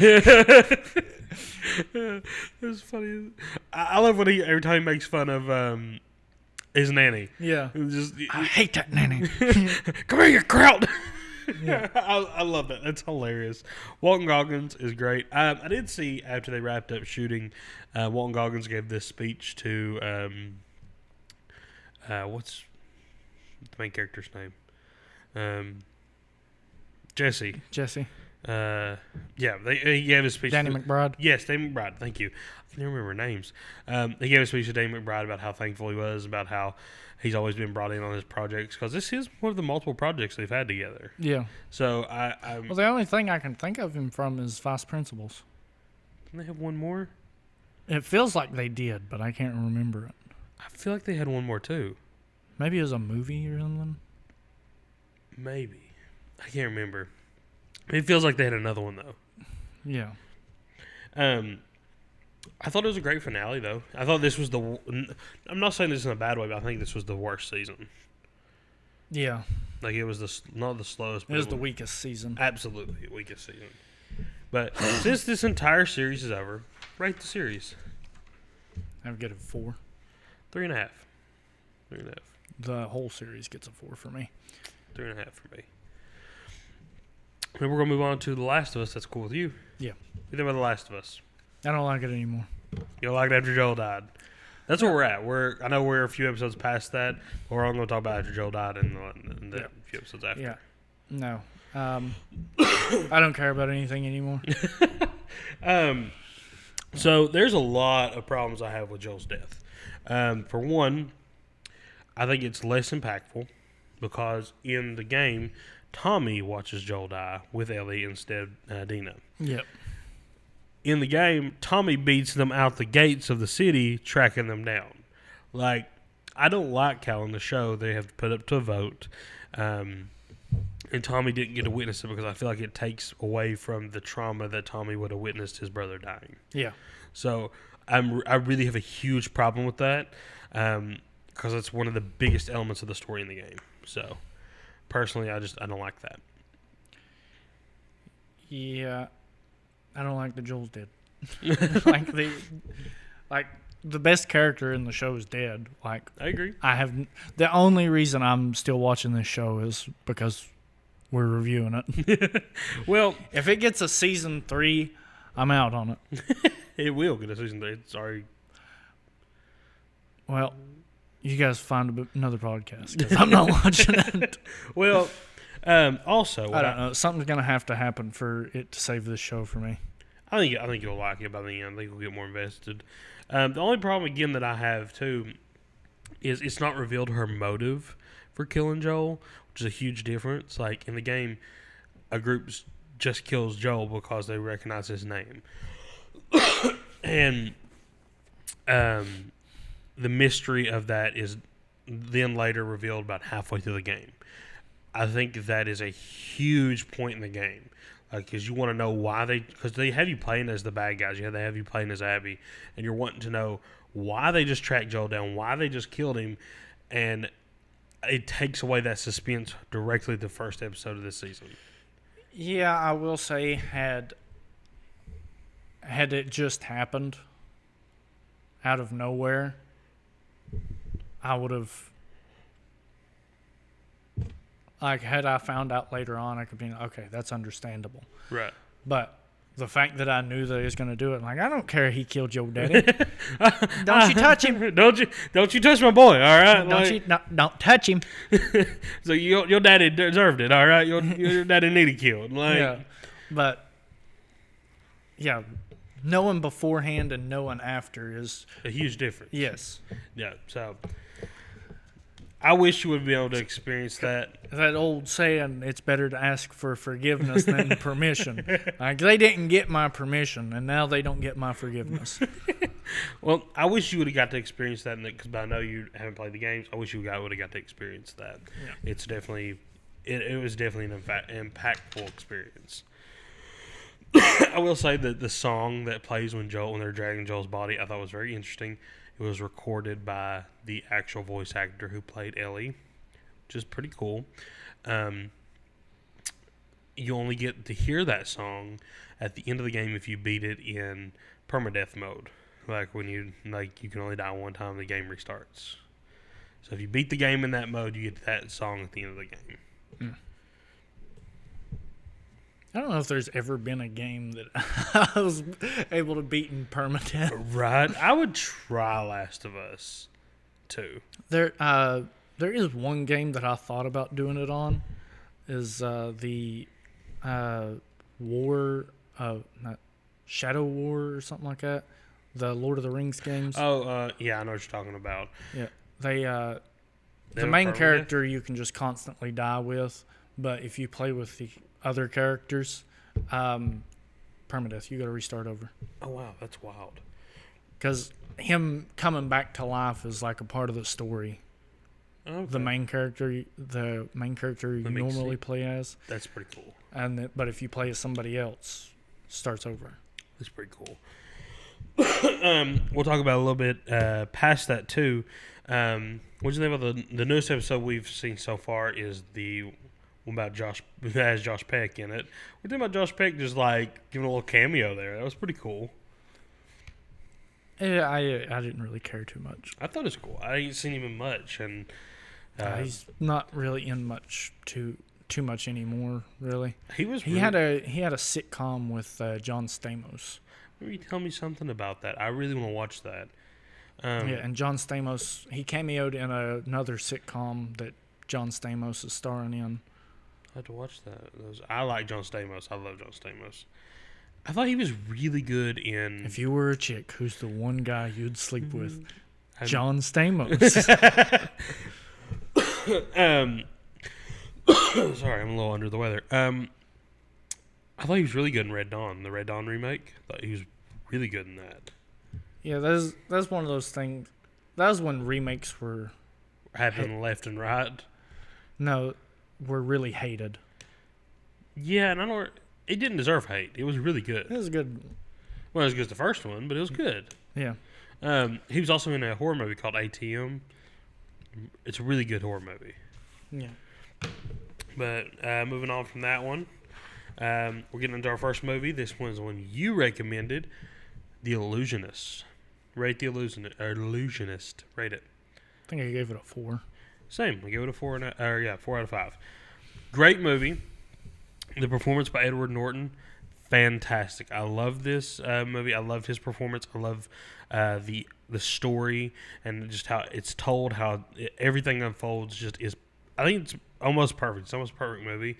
It's funny. I love when every time he makes fun of his nanny. Yeah. I hate that nanny. Come here, you kraut. Yeah. I love that. That's hilarious. Walton Goggins is great. I did see after they wrapped up shooting, Walton Goggins gave this speech to what's the main character's name? Jesse. Yeah, he gave his speech. Danny McBride. Yes, Danny McBride. Thank you. I can't remember names. He gave a speech to Danny McBride about how thankful he was, about how he's always been brought in on his projects, because this is one of the multiple projects they've had together. Yeah. So well, the only thing I can think of him from is Vice Principals. Didn't they have one more? It feels like they did, but I can't remember it. I feel like they had one more too. Maybe it was a movie or something. Maybe. I can't remember. It feels like they had another one though. Yeah. I thought it was a great finale though. I thought this was I'm not saying this in a bad way, but I think this was the worst season. Yeah. Like it was not the slowest. It was the weakest season. Absolutely the weakest season. But since this entire series is over, rate the series. I would get a 4. 3.5. 3.5. The whole series gets a 4 for me. 3.5 for me. And we're gonna move on to The Last of Us. That's cool with you. Yeah. What do you think about The Last of Us? I don't like it anymore. You don't like it after Joel died. That's where we're at. I know we're a few episodes past that. But we're only going to talk about after Joel died and the few episodes after. Yeah. No. I don't care about anything anymore. So there's a lot of problems I have with Joel's death. For one, I think it's less impactful because in the game, Tommy watches Joel die with Ellie instead of Dina. Yep. In the game, Tommy beats them out the gates of the city, tracking them down. Like, I don't like how in the show they have to put up to a vote, and Tommy didn't get to witness it because I feel like it takes away from the trauma that Tommy would have witnessed his brother dying. Yeah. So I really have a huge problem with that because it's one of the biggest elements of the story in the game. So Personally, I don't like that. Yeah, I don't like that Joel's dead. like the best character in the show is dead. Like I agree. The only reason I'm still watching this show is because we're reviewing it. Well, if it gets a season 3, I'm out on it. it will get a season 3. Sorry. Well, you guys find another podcast because I'm not watching it. Well, also, I don't know. Something's gonna have to happen for it to save this show for me. I think you'll like it by the end. I think you'll get more invested. The only problem again that I have too is it's not revealed her motive for killing Joel, which is a huge difference. Like in the game, a group just kills Joel because they recognize his name, and the mystery of that is then later revealed about halfway through the game. I think that is a huge point in the game. Because you want to know why because they have you playing as the bad guys. They have you playing as Abby. And you're wanting to know why they just tracked Joel down, why they just killed him. And it takes away that suspense directly the first episode of this season. Yeah, I will say had it just happened out of nowhere, I would have... Like, had I found out later on, I could be okay, that's understandable. Right. But the fact that I knew that he was going to do it, like, I don't care he killed your daddy. Don't you touch him. Don't you touch my boy, all right? Don't touch him. So your daddy deserved it, all right? Your daddy needed killed. Like, yeah. But, yeah, knowing beforehand and knowing after is... a huge difference. Yes. Yeah, so... I wish you would be able to experience that. That old saying, it's better to ask for forgiveness than permission. Like, they didn't get my permission, and now they don't get my forgiveness. Well, I wish you would have got to experience that, because I know you haven't played the games. I wish you would have got to experience that. Yeah. It's definitely, it was definitely an impactful experience. I will say that the song that plays when they're dragging Joel's body, I thought was very interesting. It was recorded by the actual voice actor who played Ellie, which is pretty cool. You only get to hear that song at the end of the game if you beat it in permadeath mode. Like when you can only die one time, the game restarts. So if you beat the game in that mode, you get that song at the end of the game. Mm. I don't know if there's ever been a game that I was able to beat in permadeath. Right. I would try Last of Us 2. There is one game that I thought about doing it on. Is the War not Shadow War or something like that. The Lord of the Rings games. Oh, yeah, I know what you're talking about. Yeah. The main character you can just constantly die with, but if you play with the other characters, permadeath, you got to restart over. Oh wow, that's wild. Because him coming back to life is like a part of the story. Okay. The main character you normally play as. That's pretty cool. But if you play as somebody else, it starts over. That's pretty cool. We'll talk about a little bit past that too. What do you think about the newest episode we've seen so far? Is the about Josh, who has Josh Peck in it. We're talking about Josh Peck just like giving a little cameo there. That was pretty cool. Yeah, I didn't really care too much. I thought it was cool. I ain't seen him in much, and he's not really in much too much anymore. Really, he had a sitcom with John Stamos. Maybe tell me something about that. I really want to watch that. Yeah, and John Stamos, he cameoed in another sitcom that John Stamos is starring in. I have to watch that. I like John Stamos. I love John Stamos. I thought he was really good in... If you were a chick, who's the one guy you'd sleep with? John Stamos. Sorry, I'm a little under the weather. I thought he was really good in Red Dawn, the Red Dawn remake. I thought he was really good in that. Yeah, that's one of those things. That was when remakes were... happening left and right. No, were really hated. Yeah, and I don't... It didn't deserve hate. It was really good. It was good. Well, it was good as the first one, but it was good. Yeah. He was also in a horror movie called ATM. It's a really good horror movie. Yeah. But moving on from that one, we're getting into our first movie. This one's one you recommended, The Illusionist. Rate The Illusionist. Rate it. I think I gave it a 4. Same. I give it a 4 out of 5. Great movie. The performance by Edward Norton, fantastic. I love this movie. I love his performance. I love the story and just how it's told, how everything unfolds. Just is. I think it's almost perfect. It's almost a perfect movie.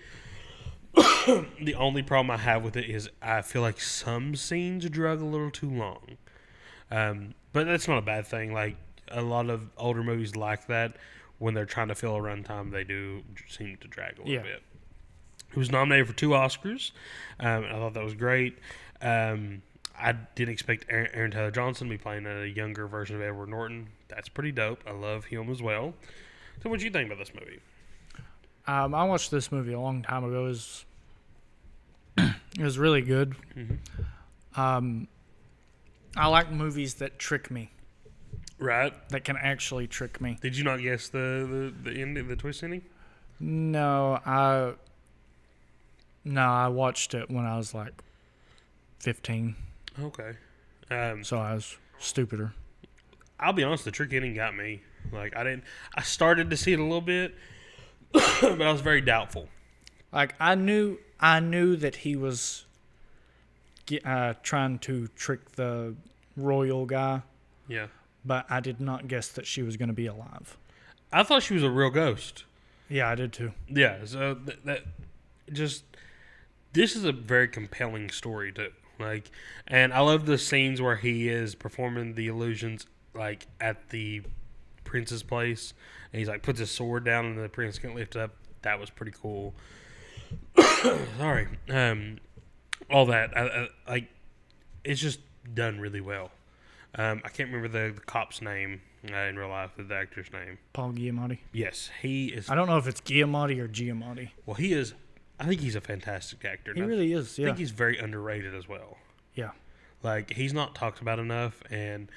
The only problem I have with it is I feel like some scenes drag a little too long. But that's not a bad thing. Like a lot of older movies like that, when they're trying to fill a runtime, they do seem to drag a little bit. He was nominated for 2 Oscars. I thought that was great. I didn't expect Aaron Taylor Johnson to be playing a younger version of Edward Norton. That's pretty dope. I love him as well. So what do you think about this movie? I watched this movie a long time ago. It was really good. Mm-hmm. I like movies that trick me. Right. That can actually trick me. Did you not guess the ending, the twist ending? No, I watched it when I was like 15. Okay. So I was stupider. I'll be honest, the trick ending got me. Like I started to see it a little bit, but I was very doubtful. Like I knew that he was trying to trick the royal guy. Yeah. But I did not guess that she was going to be alive. I thought she was a real ghost. Yeah, I did too. Yeah. So this is a very compelling story too. Like, and I love the scenes where he is performing the illusions, like at the prince's place, and he's like puts his sword down and the prince can't lift it up. That was pretty cool. Sorry. All that. I like. It's just done really well. I can't remember the cop's name in real life, the actor's name. Paul Giamatti. Yes, he is. I don't know if it's Giamatti or Giamatti. Well, he is. I think he's a fantastic actor. He really is, yeah. I think he's very underrated as well. Yeah. Like, he's not talked about enough, and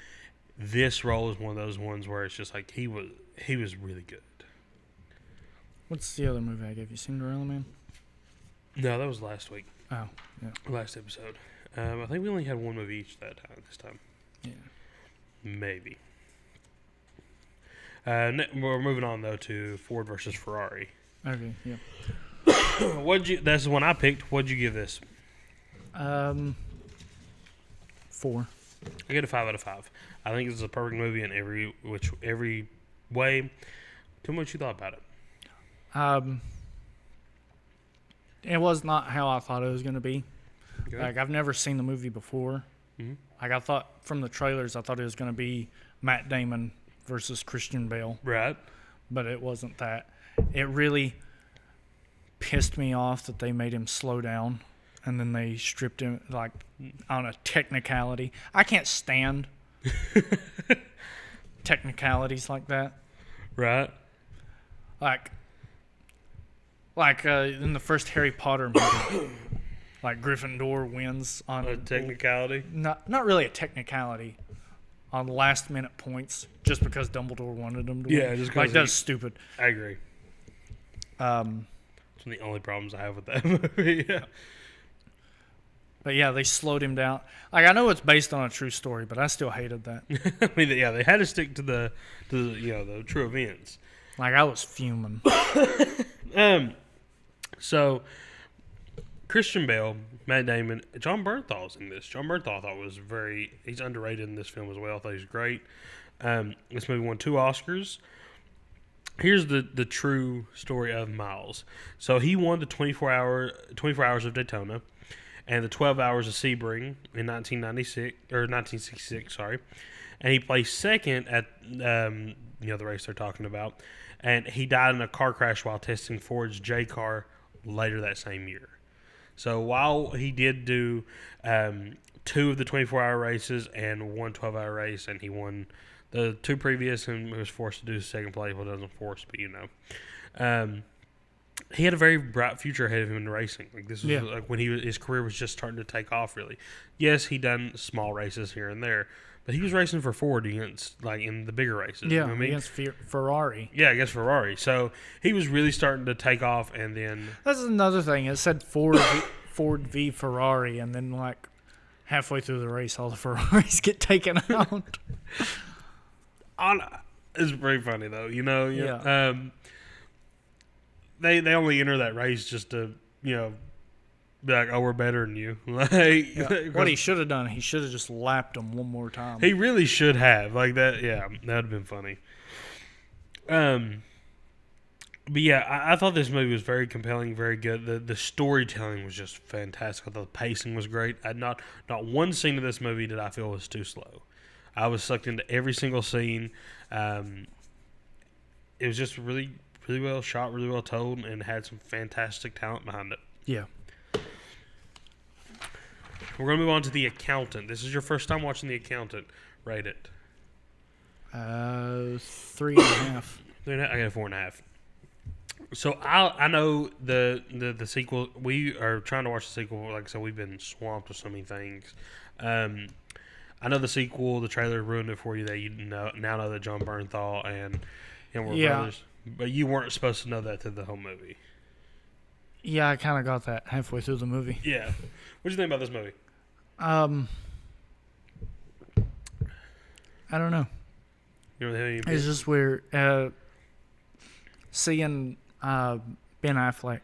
this role is one of those ones where it's just like he was really good. What's the other movie I gave you? Cinderella Man? No, that was last week. Oh, yeah. Last episode. I think we only had one movie each this time. Yeah. Maybe. We're moving on, though, to Ford versus Ferrari. Okay, yeah. That's the one I picked. What'd you give this? 4. I get a 5 out of 5. I think it's a perfect movie in every way. Tell me what you thought about it. It was not how I thought it was going to be. Okay. Like, I've never seen the movie before. Mm-hmm. Like, I thought from the trailers, I thought it was going to be Matt Damon versus Christian Bale. Right. But it wasn't that. It really pissed me off that they made him slow down and then they stripped him, like, on a technicality. I can't stand technicalities like that. Right. Like in the first Harry Potter movie, like Gryffindor wins on A technicality? Not really a technicality, on last minute points just because Dumbledore wanted them to win. Yeah, just 'cause like that's stupid. I agree. It's one of the only problems I have with that movie. Yeah. But yeah, they slowed him down. Like, I know it's based on a true story, but I still hated that. I mean, yeah, they had to stick to the the true events. Like, I was fuming. So Christian Bale, Matt Damon, John Bernthal's in this. John Bernthal I thought he's underrated in this film as well. I thought he was great. This movie won 2 Oscars. Here's the true story of Miles. So he won the 24 hours of Daytona and the 12 hours of Sebring in 1966, sorry. And he placed second at the race they're talking about. And he died in a car crash while testing Ford's J car later that same year. So while he did do 2 of the 24-hour races and 1 12-hour race, and he won the 2 previous and was forced to do second place. Well, it doesn't force, but he had a very bright future ahead of him in racing. Like this was Yeah. like when his career was just starting to take off. Really, yes, he done small races here and there, but he was racing for Ford against like in the bigger races. You know Yeah, what I mean? against Ferrari. Yeah, against Ferrari. So he was really starting to take off, and then That's another thing. It said Ford v Ferrari, and then like halfway through the race, all the Ferraris get taken out. it's pretty funny though. You know. Yeah. They only enter that race just to be like, oh, we're better than you. Like What he should have done, he should have just lapped them one more time. he really should have like that. Yeah, that'd have been funny. But yeah, I thought this movie was very compelling, very good. The storytelling was just fantastic. I thought the pacing was great. Not one scene of this movie did I feel was too slow. I was sucked into every single scene. It was just really well shot, really well told, and had some fantastic talent behind it. Yeah. We're going to move on to The Accountant. This is your first time watching The Accountant. Rate it. 3.5. I got a 4.5. So I know the sequel. We are trying to watch the sequel. Like I said, we've been swamped with so many things. I know the sequel. The trailer ruined it for you. That you now know that John Bernthal and him were brothers. But you weren't supposed to know that through the whole movie. Yeah, I kind of got that halfway through the movie. Yeah. What'd you think about this movie? I don't know. It's just weird. Seeing Ben Affleck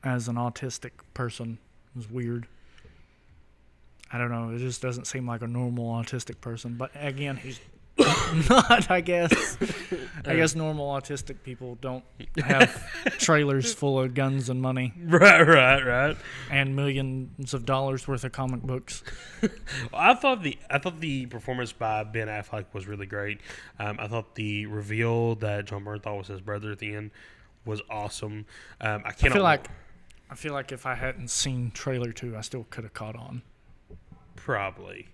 as an autistic person was weird. I don't know. It just doesn't seem like a normal autistic person. But again, he's not, I guess. I guess normal autistic people don't have trailers full of guns and money. Right. And millions of dollars worth of comic books. I thought the performance by Ben Affleck was really great. I thought the reveal that John Bernthal was his brother at the end was awesome. I feel like if I hadn't seen trailer 2, I still could have caught on. Probably.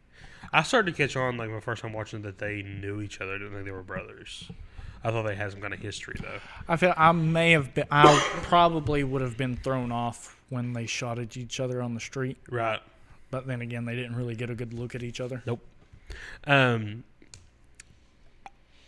I started to catch on like my first time watching that they knew each other. I didn't think they were brothers. I thought they had some kind of history though. I probably would have been thrown off when they shot at each other on the street. Right. But then again, they didn't really get a good look at each other. Nope. I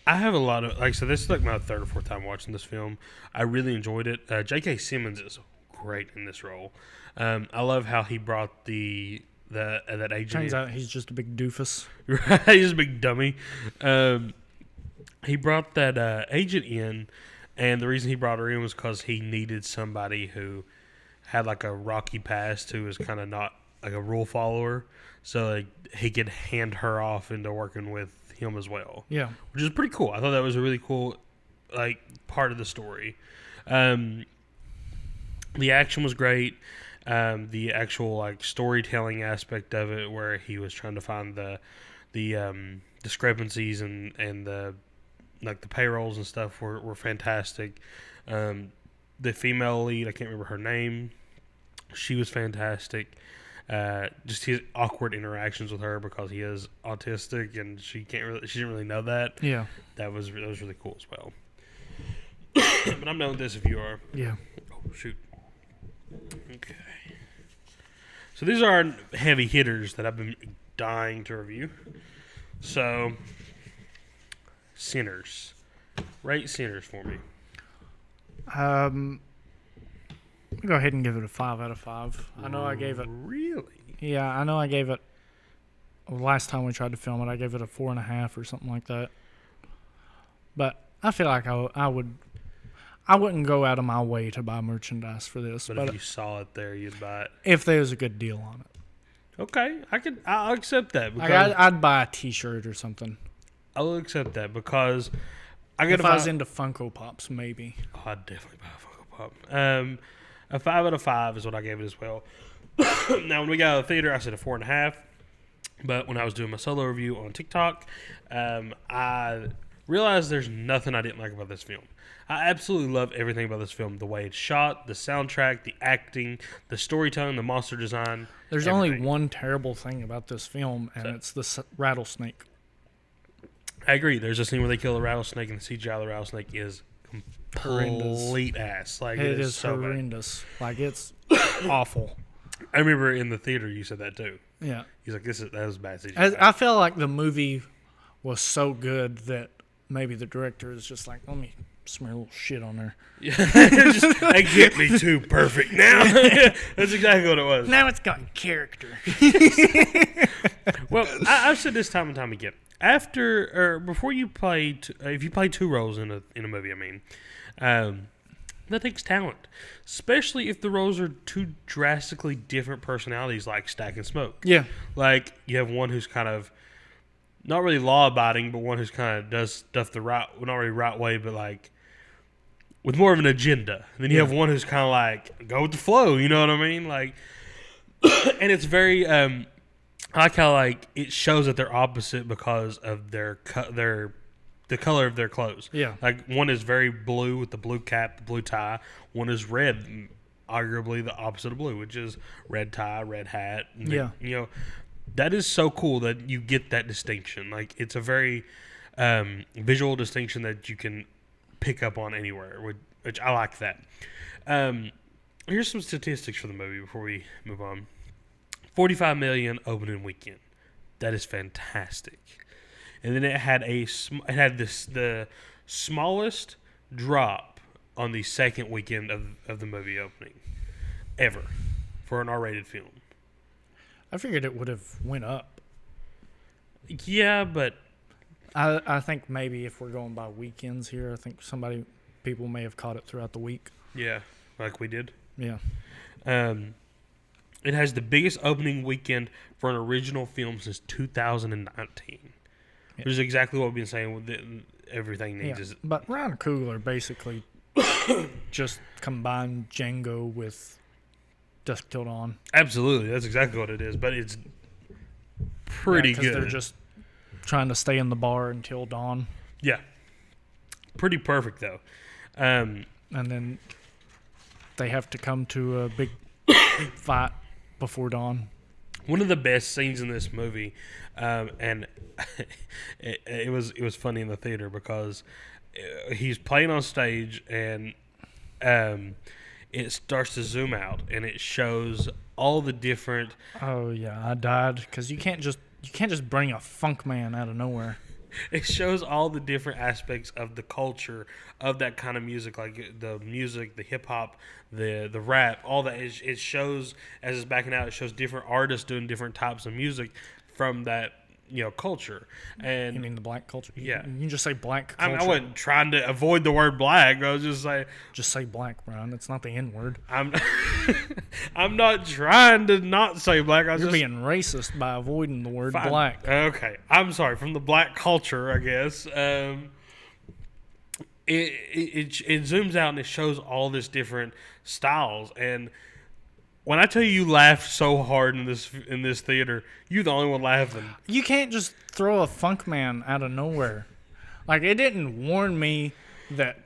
have a lot of so this is like my third or fourth time watching this film. I really enjoyed it. J.K. Simmons is great in this role. I love how he brought that agent. Turns out he's just a big doofus. Right, he's a big dummy. He brought that agent in, and the reason he brought her in was because he needed somebody who had like a rocky past, who was kind of not like a rule follower, so he could hand her off into working with him as well. Yeah, which is pretty cool. I thought that was a really cool like part of the story. The action was great. The actual like storytelling aspect of it, where he was trying to find the discrepancies and the like the payrolls and stuff were fantastic. The female lead, I can't remember her name, she was fantastic. Just his awkward interactions with her because he is autistic and she didn't really know that. Yeah, that was really cool as well. But I'm done with this if you are. Yeah. Oh shoot. Okay. So these are heavy hitters that I've been dying to review. So, Sinners. Rate Sinners for me. I'll go ahead and give it a 5 out of 5. I know I gave it. Really? Yeah, I know I gave it. Last time we tried to film it, I gave it a 4.5 or something like that. But I feel like I wouldn't go out of my way to buy merchandise for this. But if you saw it there, you'd buy it. If there was a good deal on it. Okay, I'll accept that. Like I'd buy a T-shirt or something. I'll accept that because if I was into Funko Pops, maybe. Oh, I'd definitely buy a Funko Pop. A 5 out of 5 is what I gave it as well. Now, when we got out of the theater, I said a 4.5. But when I was doing my solo review on TikTok, I realized there's nothing I didn't like about this film. I absolutely love everything about this film. The way it's shot, the soundtrack, the acting, the storytelling, the monster design. There's everything. only one terrible thing about this film, and it's the rattlesnake. I agree. There's a scene where they kill a rattlesnake, and the CGI of the rattlesnake is complete ass. Like It is so bad. horrendous. Like, it's awful. I remember in the theater you said that too. Yeah. He's like, that was bad CGI. I felt like the movie was so good that maybe the director is just like, let me smear a little shit on there. They get me too perfect now. That's exactly what it was. Now it's got character. Well, I've said this time and time again. After or before you play, if you play two roles in a movie, I mean, that takes talent, especially if the roles are two drastically different personalities, like Stack and Smoke. Yeah. Like you have one who's kind of not really law abiding, but one who's kind of does stuff the right, well, not really right way, but like with more of an agenda. And then you have one who's kind of like go with the flow. You know what I mean? Like, and it's very. I like how like it shows that they're opposite because of the color of their clothes. Yeah. Like one is very blue with the blue cap, the blue tie. One is red, arguably the opposite of blue, which is red tie, red hat. Yeah. You know, that is so cool that you get that distinction. Like it's a very visual distinction that you can pick up on anywhere, which I like that. Here's some statistics for the movie before we move on. 45 million opening weekend. That is fantastic. And then it had the smallest drop on the second weekend of the movie opening ever for an R-rated film. I figured it would have went up. Yeah, but I think maybe if we're going by weekends here, I think people may have caught it throughout the week. yeah, like we did. Yeah. It has the biggest opening weekend for an original film since 2019. Which is exactly what we've been saying with everything needs. But Ryan Coogler basically just combined Django with Dusk Till Dawn. Absolutely, that's exactly what it is. But it's pretty good. They're just trying to stay in the bar until dawn. Yeah, pretty perfect though. And then they have to come to a big fight before dawn. One of the best scenes in this movie, and it was funny in the theater because he's playing on stage and it starts to zoom out and it shows all the different. Oh yeah, I died because you can't just bring a funk man out of nowhere. It shows all the different aspects of the culture of that kind of music, like the music, the hip hop, the rap, all that. It shows as it's backing out. It shows different artists doing different types of music from that culture. And You mean the black culture? Yeah. You can just say black I culture. mean, I wasn't trying to avoid the word black. I was just saying. Just say black, Brian. It's not the N word. I'm not trying to not say black. You're being racist by avoiding the word Fine. black. Okay, I'm sorry. From the black culture, I guess. It zooms out and it shows all this different styles. And when I tell you laughed so hard in this theater, you're the only one laughing. You can't just throw a funk man out of nowhere. Like, it didn't warn me that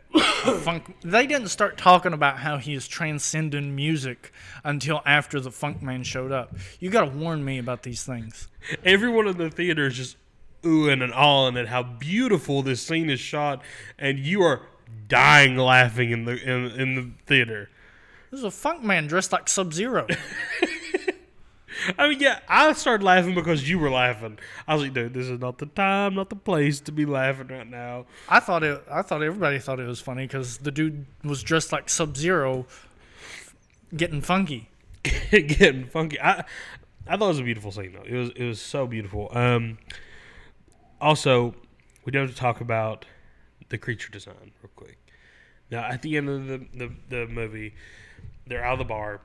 they didn't start talking about how he is transcending music until after the funk man showed up. You got to warn me about these things. Everyone in the theater is just oohing and awing at how beautiful this scene is shot, and you are dying laughing in the theater. This is a funk man dressed like Sub-Zero. I mean, yeah, I started laughing because you were laughing. I was like, dude, this is not the time, not the place to be laughing right now. I thought everybody thought it was funny because the dude was dressed like Sub-Zero, getting funky. Getting funky. I thought it was a beautiful scene though. It was so beautiful. Also, we do have to talk about the creature design real quick. Now, at the end of the movie, they're out of the bar.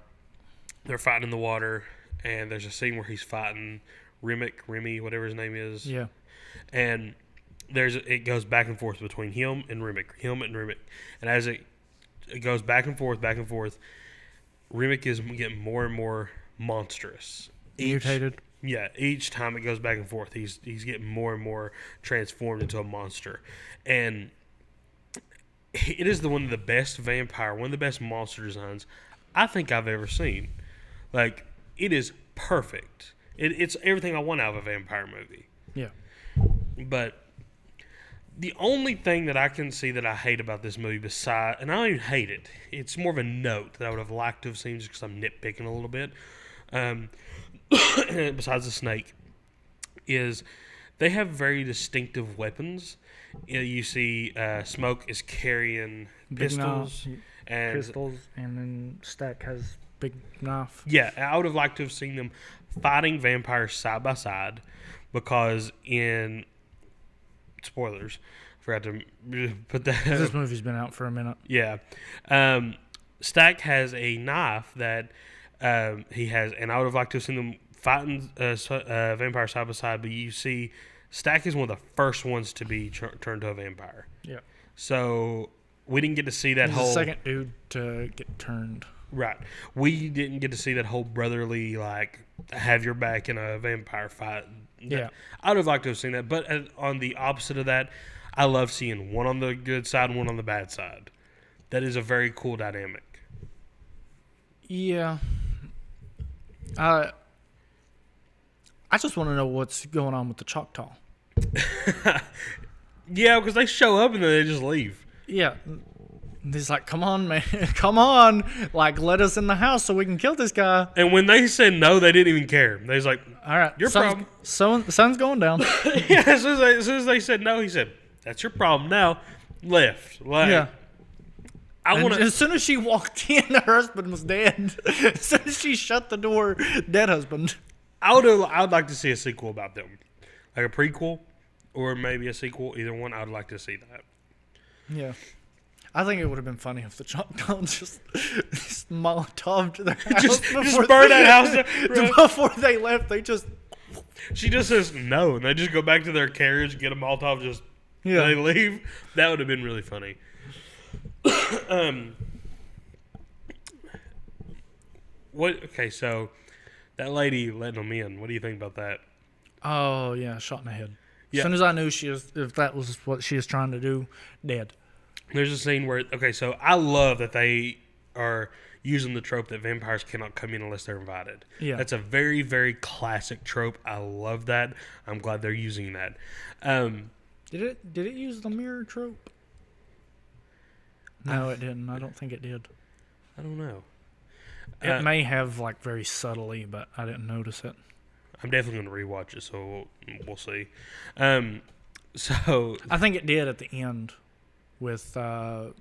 They're fighting in the water, and there's a scene where he's fighting Remy, whatever his name is. Yeah. And it goes back and forth between him and Remick. And as it goes back and forth, Remick is getting more and more monstrous. Mutated. Yeah, each time it goes back and forth, he's getting more and more transformed into a monster. And it is one of the best one of the best monster designs I think I've ever seen. Like, it is perfect. It's everything I want out of a vampire movie. Yeah. But The only thing that I can see that I hate about this movie, beside, and I don't even hate it, it's more of a note that I would have liked to have seen just because I'm nitpicking a little bit, besides the snake, is they have very distinctive weapons. You see Smoke is carrying pistols. And pistols, and then Stack has big knife. yeah, I would have liked to have seen them fighting vampires side by side, because in spoilers, forgot to put that. This movie's been out for a minute. Yeah, Stack has a knife that he has, and I would have liked to have seen them fighting vampires side by side. But you see, Stack is one of the first ones to be turned to a vampire. Yeah. So we didn't get to see that He's whole the second dude to get turned. right. We didn't get to see that whole brotherly, like, have your back in a vampire fight. Yeah. I would have liked to have seen that. But on the opposite of that, I love seeing one on the good side and one on the bad side. That is a very cool dynamic. Yeah. I just want to know what's going on with the Choctaw. Yeah, because they show up and then they just leave. Yeah. He's like, come on, man. Come on. Like, let us in the house so we can kill this guy. And when they said no, they didn't even care. They was like, All right. your problem. Sun's going down. Yeah, as soon as they said no, he said, that's your problem now. Left. Like, Yeah. I want to. As soon as she walked in, her husband was dead. As soon as she shut the door, dead husband. I would like to see a sequel about them, like a prequel, or maybe a sequel. Either one, I would like to see that. Yeah. I think it would have been funny if the Choctaw just Molotov'd their house. Just burn that house down. Before they left, they just... She just says no, and they just go back to their carriage, get a Molotov, just they leave. That would have been really funny. What? Okay, so that lady letting them in. What do you think about that? Oh, yeah, shot in the head. Yeah. As soon as I knew if that was what she was trying to do, dead. There's a scene where, okay, so I love that they are using the trope that vampires cannot come in unless they're invited. Yeah. That's a very, very classic trope. I love that. I'm glad they're using that. Did it use the mirror trope? No, it didn't. I don't think it did. I don't know. It may have, like, very subtly, but I didn't notice it. I'm definitely going to rewatch it, so we'll see. So I think it did at the end with at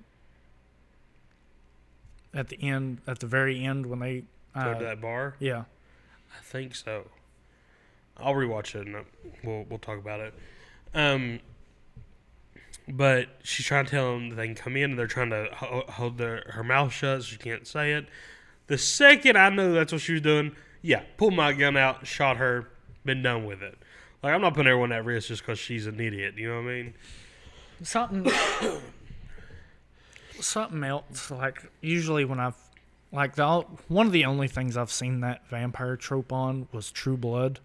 the very end when they go to that bar. Yeah. I think so. I'll rewatch it and we'll talk about it. But she's trying to tell them that they can come in, and they're trying to hold her mouth shut so she can't say it. The second I knew that's what she was doing, yeah, pulled my gun out, shot her, been done with it. Like, I'm not putting everyone at risk just because she's an idiot. You know what I mean? Something else. Like, usually when I've like one of the only things I've seen that vampire trope on was True Blood,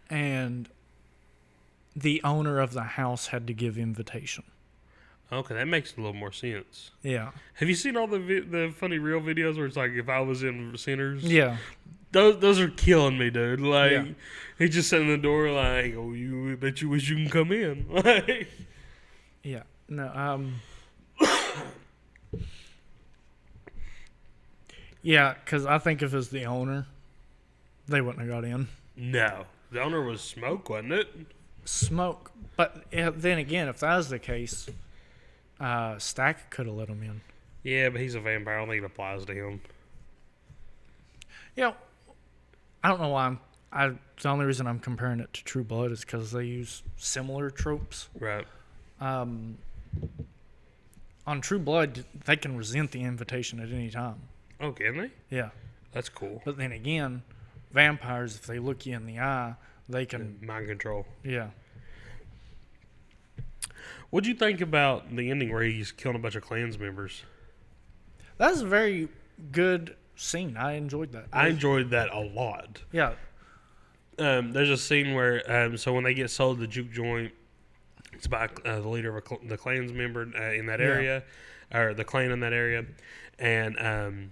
and the owner of the house had to give invitation. Okay, that makes a little more sense. Yeah. Have you seen all the funny real videos where it's like, if I was in Sinners? Yeah. Those are killing me, dude. Like, Yeah. He just sat in the door like, oh, you bet you wish you can come in. Like, Yeah. No. Yeah, because I think if it was the owner, they wouldn't have got in. no. The owner was Smoke, wasn't it? Smoke. But then again, if that was the case, Stack could have let him in. Yeah, but he's a vampire. I don't think it applies to him. Yeah. I don't know why the only reason I'm comparing it to True Blood is because they use similar tropes. Right. On True Blood, they can resent the invitation at any time. Oh, can they? Yeah. That's cool. But then again, vampires, if they look you in the eye, they can... Mind control. Yeah. What'd you think about the ending where he's killing a bunch of Klans members? That was a very good scene. I enjoyed that. I enjoyed that a lot. Yeah. There's a scene where, so when they get sold the juke joint, it's by the leader of the Klan's member in that area, or the Klan in that area, and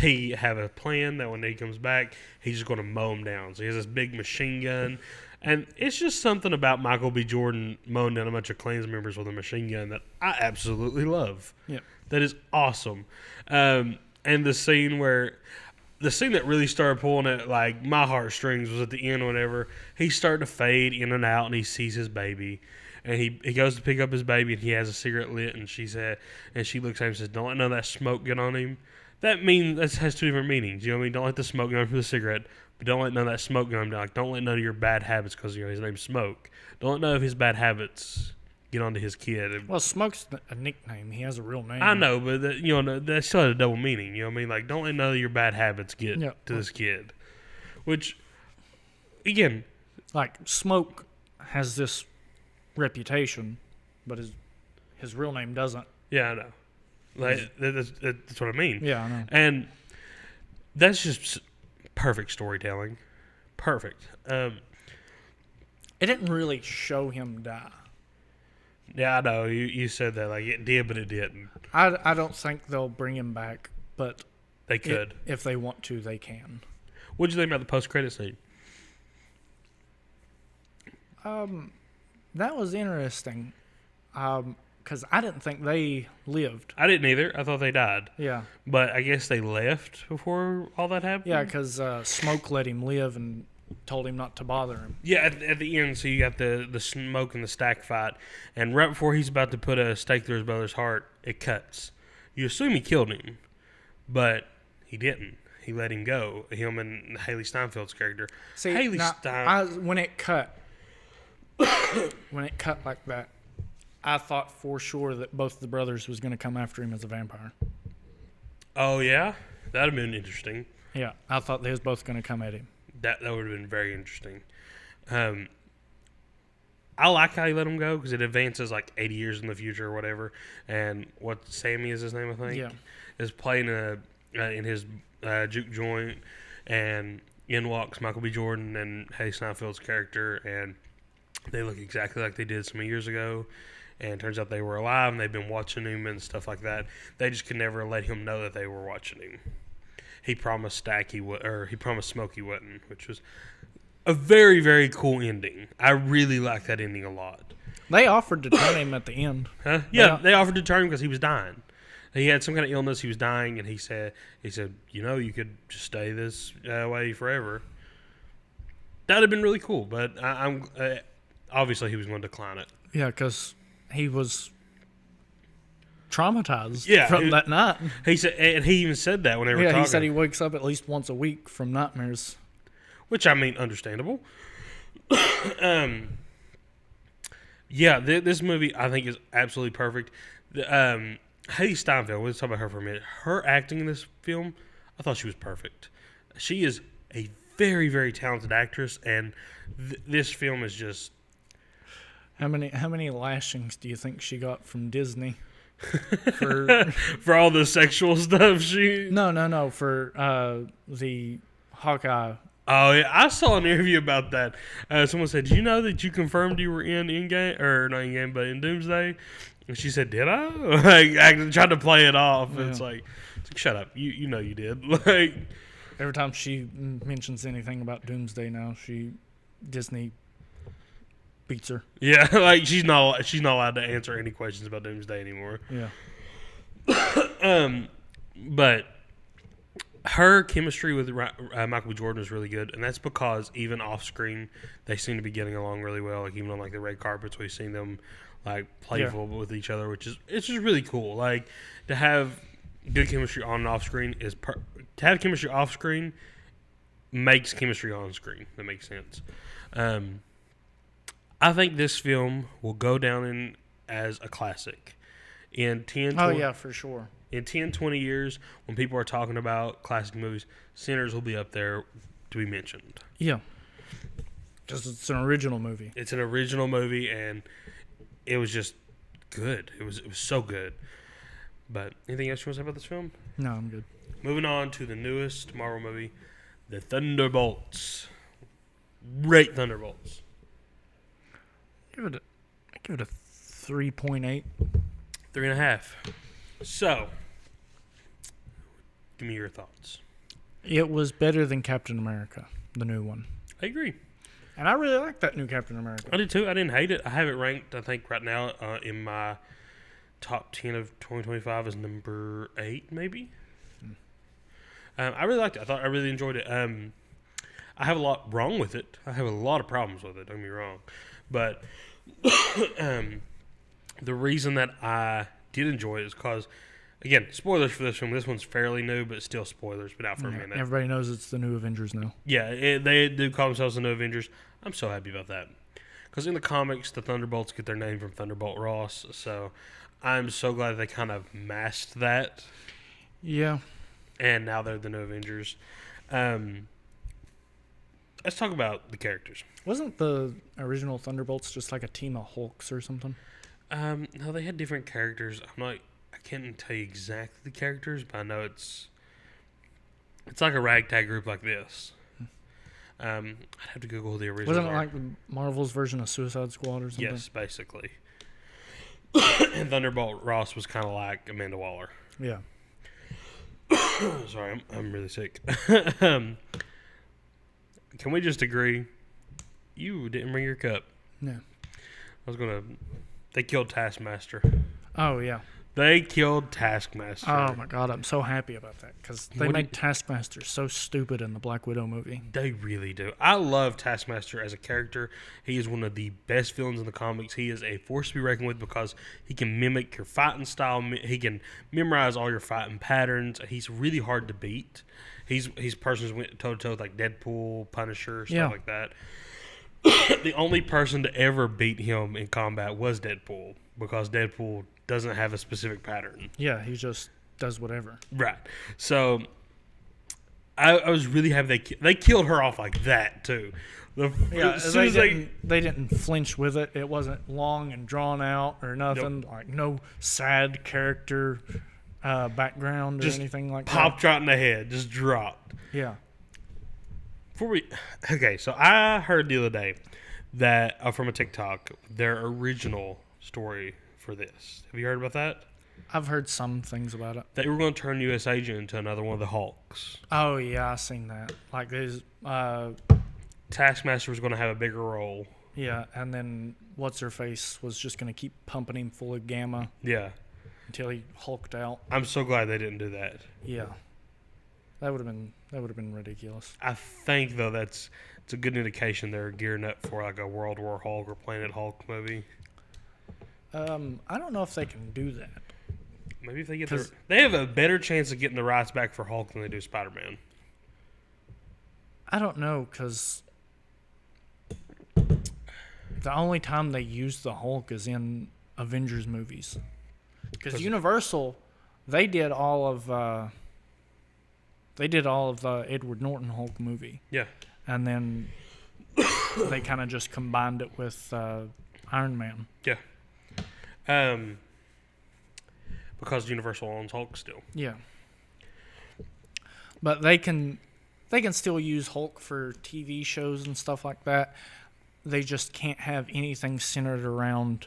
they have a plan that when he comes back, he's just going to mow him down. So he has this big machine gun, And it's just something about Michael B. Jordan mowing down a bunch of Klans members with a machine gun that I absolutely love. Yep. That is awesome. And the scene that really started pulling at like my heartstrings was at the end whenever he started to fade in and out and he sees his baby. And he goes to pick up his baby and he has a cigarette lit and she looks at him and says, "Don't let none of that smoke get on him." That has two different meanings. You know what I mean? Don't let the smoke get on him for the cigarette, but don't let none of that smoke get on him. Like, don't let none of your bad habits, because his name's Smoke. Don't let none of his bad habits get onto his kid. Well, Smoke's a nickname. He has a real name. I know, but that still had a double meaning. You know what I mean? Like, don't let none of your bad habits get to this kid. Which, again, like Smoke has this reputation, but his real name doesn't. Yeah, I know. Like that's what I mean. Yeah, I know. And that's just perfect storytelling. Perfect. It didn't really show him die. Yeah, I know. You said that. Like, it did, but it didn't. I don't think they'll bring him back, but They could. if they want to, they can. What'd you think about the post-credit scene? That was interesting. Because I didn't think they lived. I didn't either. I thought they died. Yeah. But I guess they left before all that happened? Yeah, because Smoke let him live and told him not to bother him. Yeah, at the end, so you got the Smoke and the Stack fight, and right before he's about to put a stake through his brother's heart, it cuts. You assume he killed him, but he didn't. He let him go. Him and Haley Steinfeld's character. See, when it cut like that, I thought for sure that both the brothers was going to come after him as a vampire. Oh, yeah? That would have been interesting. Yeah, I thought they was both going to come at him. That would have been very interesting. I like how he let him go because it advances like 80 years in the future or whatever. And what Sammy is his name, I think, is playing in his juke joint, and in walks Michael B. Jordan and Haley Steinfeld's character, and they look exactly like they did some years ago. And it turns out they were alive, and they've been watching him and stuff like that. They just could never let him know that they were watching him. He promised he promised Smoke he wouldn't, which was a very, very cool ending. I really like that ending a lot. They offered to turn him at the end. Huh? Yeah, they offered to turn him because he was dying. He had some kind of illness. He was dying, and he said, you could just stay this way forever. That would have been really cool, but I'm obviously he was going to decline it. Yeah, because he was traumatized from that night. He said, and he even said that when they were talking. Yeah, he said he wakes up at least once a week from nightmares. Which, I mean, understandable. This movie I think is absolutely perfect. Haley Steinfeld, let's talk about her for a minute. Her acting in this film, I thought she was perfect. She is a very, very talented actress, and this film is just... How many lashings do you think she got from Disney? For all the sexual stuff No, for the Hawkeye. Oh, yeah, I saw an interview about that. Someone said, "Did you know that you confirmed you were in Endgame, or not Endgame, but in Doomsday?" And she said, "Did I?" Like, I tried to play it off. Yeah. It's like, shut up. You know you did. Like, every time she mentions anything about Doomsday now, Disney beats her. Yeah, like she's not allowed to answer any questions about Doomsday anymore. Yeah. But her chemistry with Michael B. Jordan is really good, and that's because even off screen they seem to be getting along really well. Like, even on like the red carpets, we've seen them like playful with each other, it's just really cool. Like, to have good chemistry on and off screen to have chemistry off screen makes chemistry on screen. That makes sense. I think this film will go down as a classic. In 10, 20, yeah, for sure. In 10, 20 years, when people are talking about classic movies, Sinners will be up there to be mentioned. Yeah. Because it's an original movie. It's an original movie, and it was just good. It was so good. But anything else you want to say about this film? No, I'm good. Moving on to the newest Marvel movie, The Thunderbolts. Rate Thunderbolts. I give it a 3.8. 3.5. So, give me your thoughts. It was better than Captain America, the new one. I agree. And I really like that new Captain America. I did too. I didn't hate it. I have it ranked, I think, right now in my top 10 of 2025 is number 8, maybe. I really liked it. I really enjoyed it. I have a lot wrong with it. I have a lot of problems with it. Don't get me wrong. But the reason that I did enjoy it is because, again, spoilers for this one. This one's fairly new, but still spoilers. Been out for a minute. Everybody knows it's the new Avengers now. Yeah, they do call themselves the new Avengers. I'm so happy about that. Because in the comics, the Thunderbolts get their name from Thunderbolt Ross. So I'm so glad they kind of masked that. Yeah. And now they're the new Avengers. Let's talk about the characters. Wasn't the original Thunderbolts just like a team of Hulks or something? No, they had different characters. I can't tell you exactly the characters, but I know it's like a ragtag group like this. I'd have to Google the original. Wasn't it like Marvel's version of Suicide Squad or something? Yes, basically. And Thunderbolt Ross was kind of like Amanda Waller. Yeah. Sorry, I'm really sick. Can we just agree? You didn't bring your cup. Yeah. They killed Taskmaster. Oh, yeah. They killed Taskmaster. Oh, my God. I'm so happy about that because they made Taskmaster so stupid in the Black Widow movie. They really do. I love Taskmaster as a character. He is one of the best villains in the comics. He is a force to be reckoned with because he can mimic your fighting style. He can memorize all your fighting patterns. He's really hard to beat. He's persons went toe-to-toe with like Deadpool, Punisher, stuff like that. The only person to ever beat him in combat was Deadpool because Deadpool doesn't have a specific pattern. Yeah, he just does whatever. Right. So I was really happy they killed her off like that too. They didn't flinch with it. It wasn't long and drawn out or nothing. Nope. Like no sad character background or just anything like popped right in the head. Just dropped. Yeah. So I heard the other day that from a TikTok their original story for this. Have you heard about that? I've heard some things about it. They were going to turn U.S. Agent into another one of the Hulks. Oh yeah, I seen that. Like there's Taskmaster was going to have a bigger role. Yeah, and then what's her face was just going to keep pumping him full of gamma. Yeah. Until he hulked out. I'm so glad they didn't do that. Yeah. That would have been ridiculous. I think though it's a good indication they're gearing up for like a World War Hulk or Planet Hulk movie. I don't know if they can do that. Maybe if they get they have a better chance of getting the rights back for Hulk than they do Spider-Man. I don't know because the only time they use the Hulk is in Avengers movies. Because Universal, they did all of the Edward Norton Hulk movie. Yeah. And then they kind of just combined it with Iron Man. Yeah. Because Universal owns Hulk still. Yeah. But they can still use Hulk for TV shows and stuff like that. They just can't have anything centered around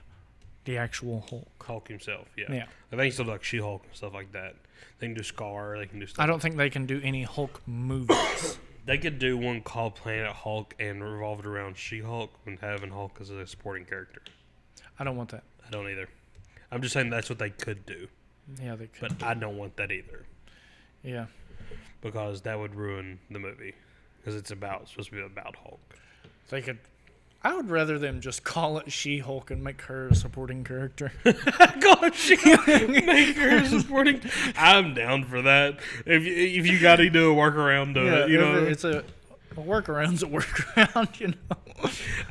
the actual Hulk. Hulk himself, yeah. Yeah. I think still like She-Hulk and stuff like that. They can do Scar. They can do stuff. I don't think they can do any Hulk movies. They could do one called Planet Hulk and revolve it around She-Hulk and having Hulk as a supporting character. I don't want that. I don't either. I'm just saying that's what they could do. Yeah, they could. But I don't want that either. Yeah. Because that would ruin the movie. Because it's supposed to be about Hulk. They could. I would rather them just call it She-Hulk and make her a supporting character. Call it She-Hulk, make her a supporting. I'm down for that. If you got to do a workaround, it's a workaround's a workaround, you know.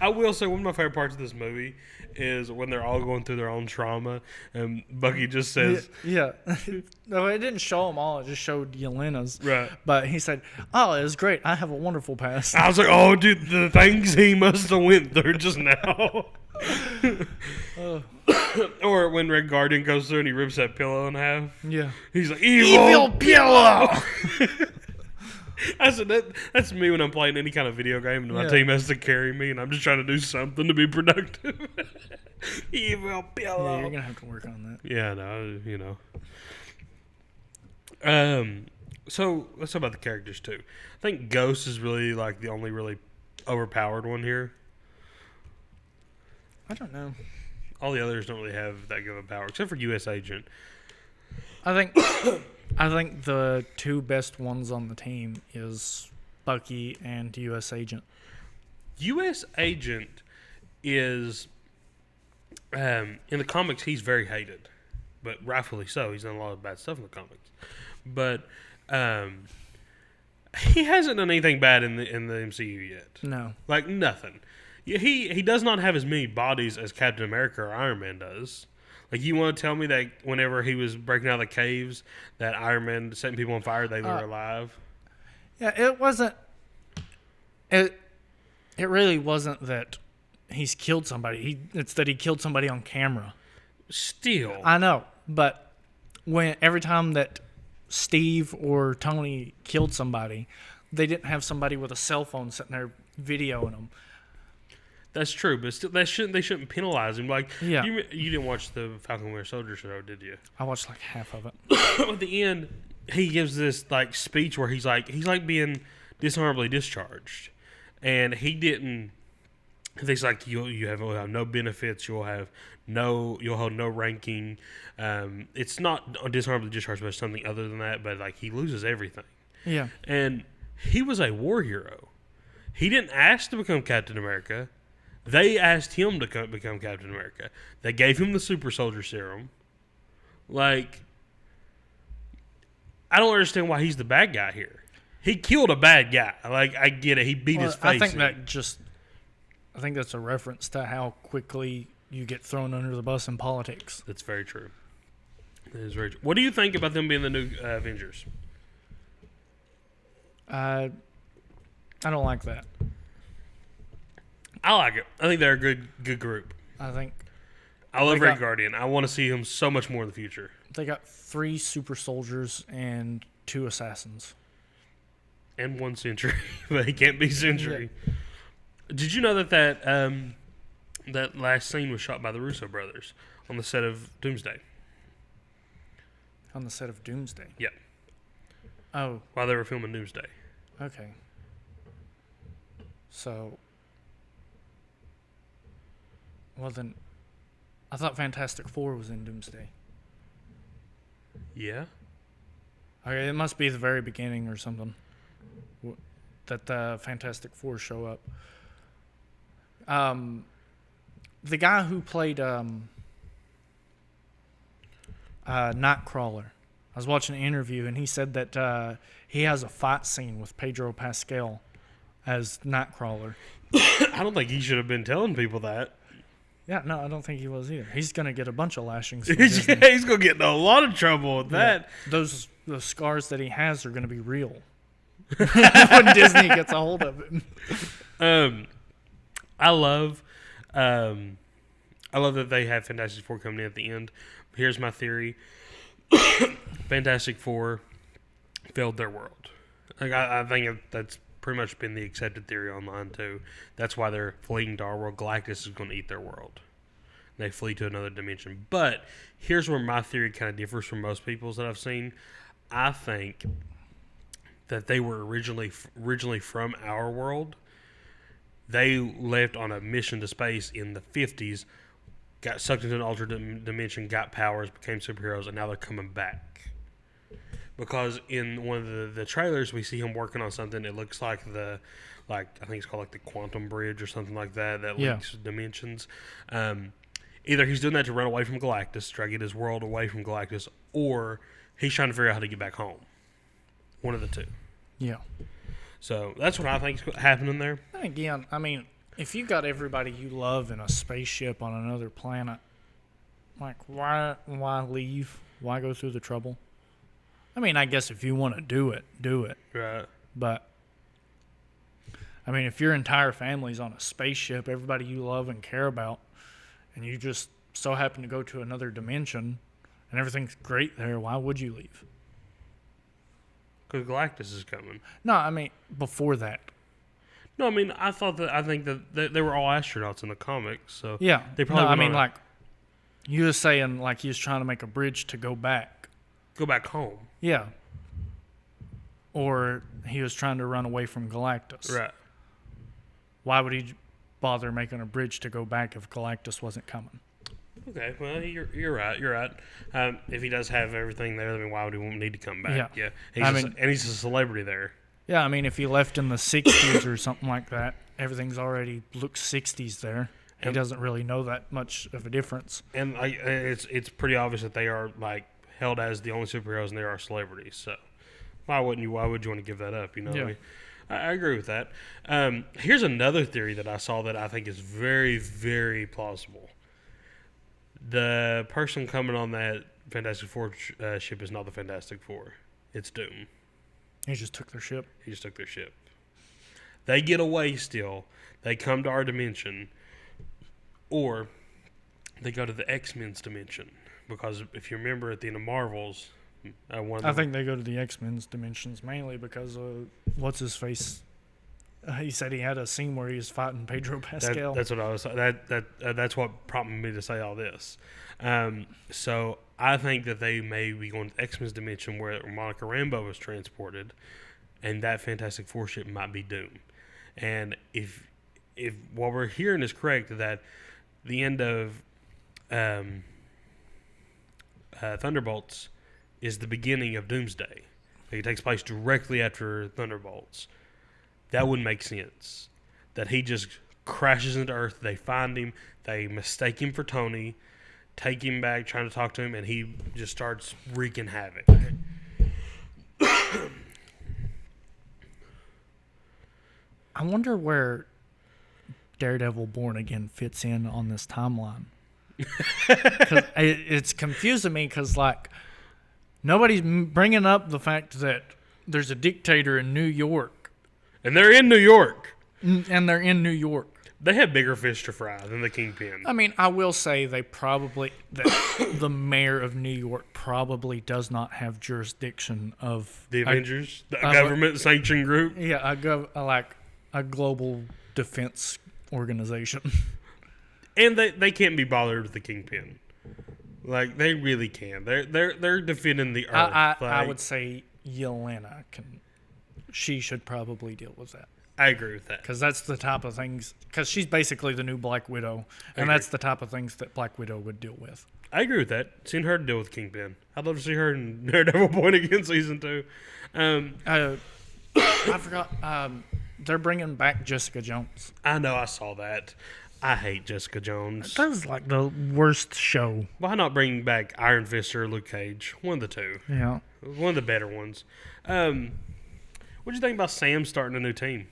I will say one of my favorite parts of this movie is when they're all going through their own trauma, and Bucky just says, "Yeah." No, it didn't show them all; it just showed Yelena's. Right. But he said, "Oh, it was great. I have a wonderful past." I was like, "Oh, dude, the things he must have went through just now." Or when Red Guardian goes through and he rips that pillow in half. Yeah. He's like, "Evil pillow." I said that's me when I'm playing any kind of video game and my team has to carry me and I'm just trying to do something to be productive. Evil pillow. Yeah, you're gonna have to work on that. Yeah, no, you know. So let's talk about the characters too. I think Ghost is really like the only really overpowered one here. I don't know. All the others don't really have that good of a power, except for U.S. Agent. I think I think the two best ones on the team is Bucky and U.S. Agent. U.S. Agent is, in the comics, he's very hated, but rightfully so. He's done a lot of bad stuff in the comics, but he hasn't done anything bad in the MCU yet. No. Like nothing. He does not have as many bodies as Captain America or Iron Man does. Like, you want to tell me that whenever he was breaking out of the caves, that Iron Man setting people on fire, they were alive? Yeah, it wasn't. It really wasn't that he's killed somebody. It's that he killed somebody on camera. Still. I know, but every time that Steve or Tony killed somebody, they didn't have somebody with a cell phone sitting there videoing them. That's true, but still, they shouldn't penalize him. Like, Yeah. you didn't watch the Falcon Winter Soldier show, did you? I watched like half of it. At the end, he gives this like speech where he's like being dishonorably discharged, and he didn't. He's like, you'll have no benefits. You'll hold no ranking. It's not dishonorably discharged, but it's something other than that. But like, he loses everything. Yeah. And he was a war hero. He didn't ask to become Captain America. They asked him to become Captain America. They gave him the super soldier serum. Like, I don't understand why he's the bad guy here. He killed a bad guy. Like, I get it. He beat his face. I think that's a reference to how quickly you get thrown under the bus in politics. That's very true. That is very true. What do you think about them being the new Avengers? I don't like that. I like it. I think they're a good group. I think I love Red Guardian. I want to see him so much more in the future. they got 3 super soldiers and 2 assassins. And 1 Sentry, but he can't be Sentry. Yeah. Did you know that last scene was shot by the Russo brothers on the set of Doomsday? On the set of Doomsday? Yeah. Oh. While they were filming Doomsday. Okay. So, well then, I thought Fantastic Four was in Doomsday. Yeah? Okay, it must be the very beginning or something that the Fantastic Four show up. The guy who played Nightcrawler, I was watching an interview and he said that he has a fight scene with Pedro Pascal as Nightcrawler. I don't think he should have been telling people that. Yeah, no, I don't think he was either. He's going to get a bunch of lashings. He's going to get in a lot of trouble with that. Those scars that he has are going to be real when Disney gets a hold of him. I love that they have Fantastic Four coming in at the end. Here's my theory. Fantastic Four failed their world. Like I think that's pretty much been the accepted theory online too. That's why they're fleeing to our world. Galactus is going to eat their world. They flee to another dimension. But here's where my theory kind of differs from most people's that I've seen. I think that they were originally from our world. They left on a mission to space in the 50s, got sucked into an alternate dimension, got powers, became superheroes, and now they're coming back. Because in one of the trailers, we see him working on something. It looks like I think it's called like the Quantum Bridge or something like that links dimensions. Either he's doing that to run away from Galactus, try to get his world away from Galactus, or he's trying to figure out how to get back home. One of the two. Yeah. So that's what I think is happening there. Again, I mean, if you got everybody you love in a spaceship on another planet, like why leave? Why go through the trouble? I mean, I guess if you want to do it. Right. But I mean, if your entire family's on a spaceship, everybody you love and care about, and you just so happen to go to another dimension and everything's great there, why would you leave? Because Galactus is coming. No, I mean, before that. No, I mean, I think that they were all astronauts in the comics, so yeah. They probably. No, I mean, like you were saying, like he was trying to make a bridge to go back. Go back home. Yeah. Or he was trying to run away from Galactus. Right. why would he bother making a bridge to go back if Galactus wasn't coming? Okay, well, you're right. You're right. If he does have everything there, then why would he won't need to come back? Yeah. And he's a celebrity there. Yeah, I mean, if he left in the 60s or something like that, everything's already looks 60s there. He doesn't really know that much of a difference. And it's pretty obvious that they are like held as the only superheroes and they are celebrities. So why would you want to give that up? You know what I mean? I agree with that. Here's another theory that I saw that I think is very, very plausible. The person coming on that Fantastic Four ship is not the Fantastic Four. It's Doom. He just took their ship. They get away still. They come to our dimension. Or they go to the X-Men's dimension. Because if you remember at the end of Marvels, I think they go to the X-Men's dimensions mainly because what's his face? He said he had a scene where he was fighting Pedro Pascal. That's what I was. That's what prompted me to say all this. So I think that they may be going to the X-Men's dimension where Monica Rambeau was transported, and that Fantastic Four ship might be Doom. And if what we're hearing is correct, that the end of Thunderbolts is the beginning of Doomsday. It takes place directly after Thunderbolts. That would make sense. That he just crashes into Earth. They find him. They mistake him for Tony. Take him back, trying to talk to him, and he just starts wreaking havoc. I wonder where Daredevil Born Again fits in on this timeline. 'Cause it's confusing me because, like, nobody's bringing up the fact that there's a dictator in New York. And they're in New York. They have bigger fish to fry than the Kingpin. I mean, I will say that the mayor of New York probably does not have jurisdiction of the Avengers, the government-sanctioned group. Yeah, a global defense organization. And they can't be bothered with the Kingpin. Like, they really can. They're defending the Earth. I would say Yelena can. She should probably deal with that. I agree with that. Because that's the type of things. Because she's basically the new Black Widow, and that's the type of things that Black Widow would deal with. I agree with that. Seen her deal with Kingpin. I'd love to see her in Daredevil Born Again season 2. I forgot. They're bringing back Jessica Jones. I know. I saw that. I hate Jessica Jones. That was like the worst show. Why not bring back Iron Fist or Luke Cage? One of the two. Yeah. One of the better ones. What do you think about Sam starting a new team?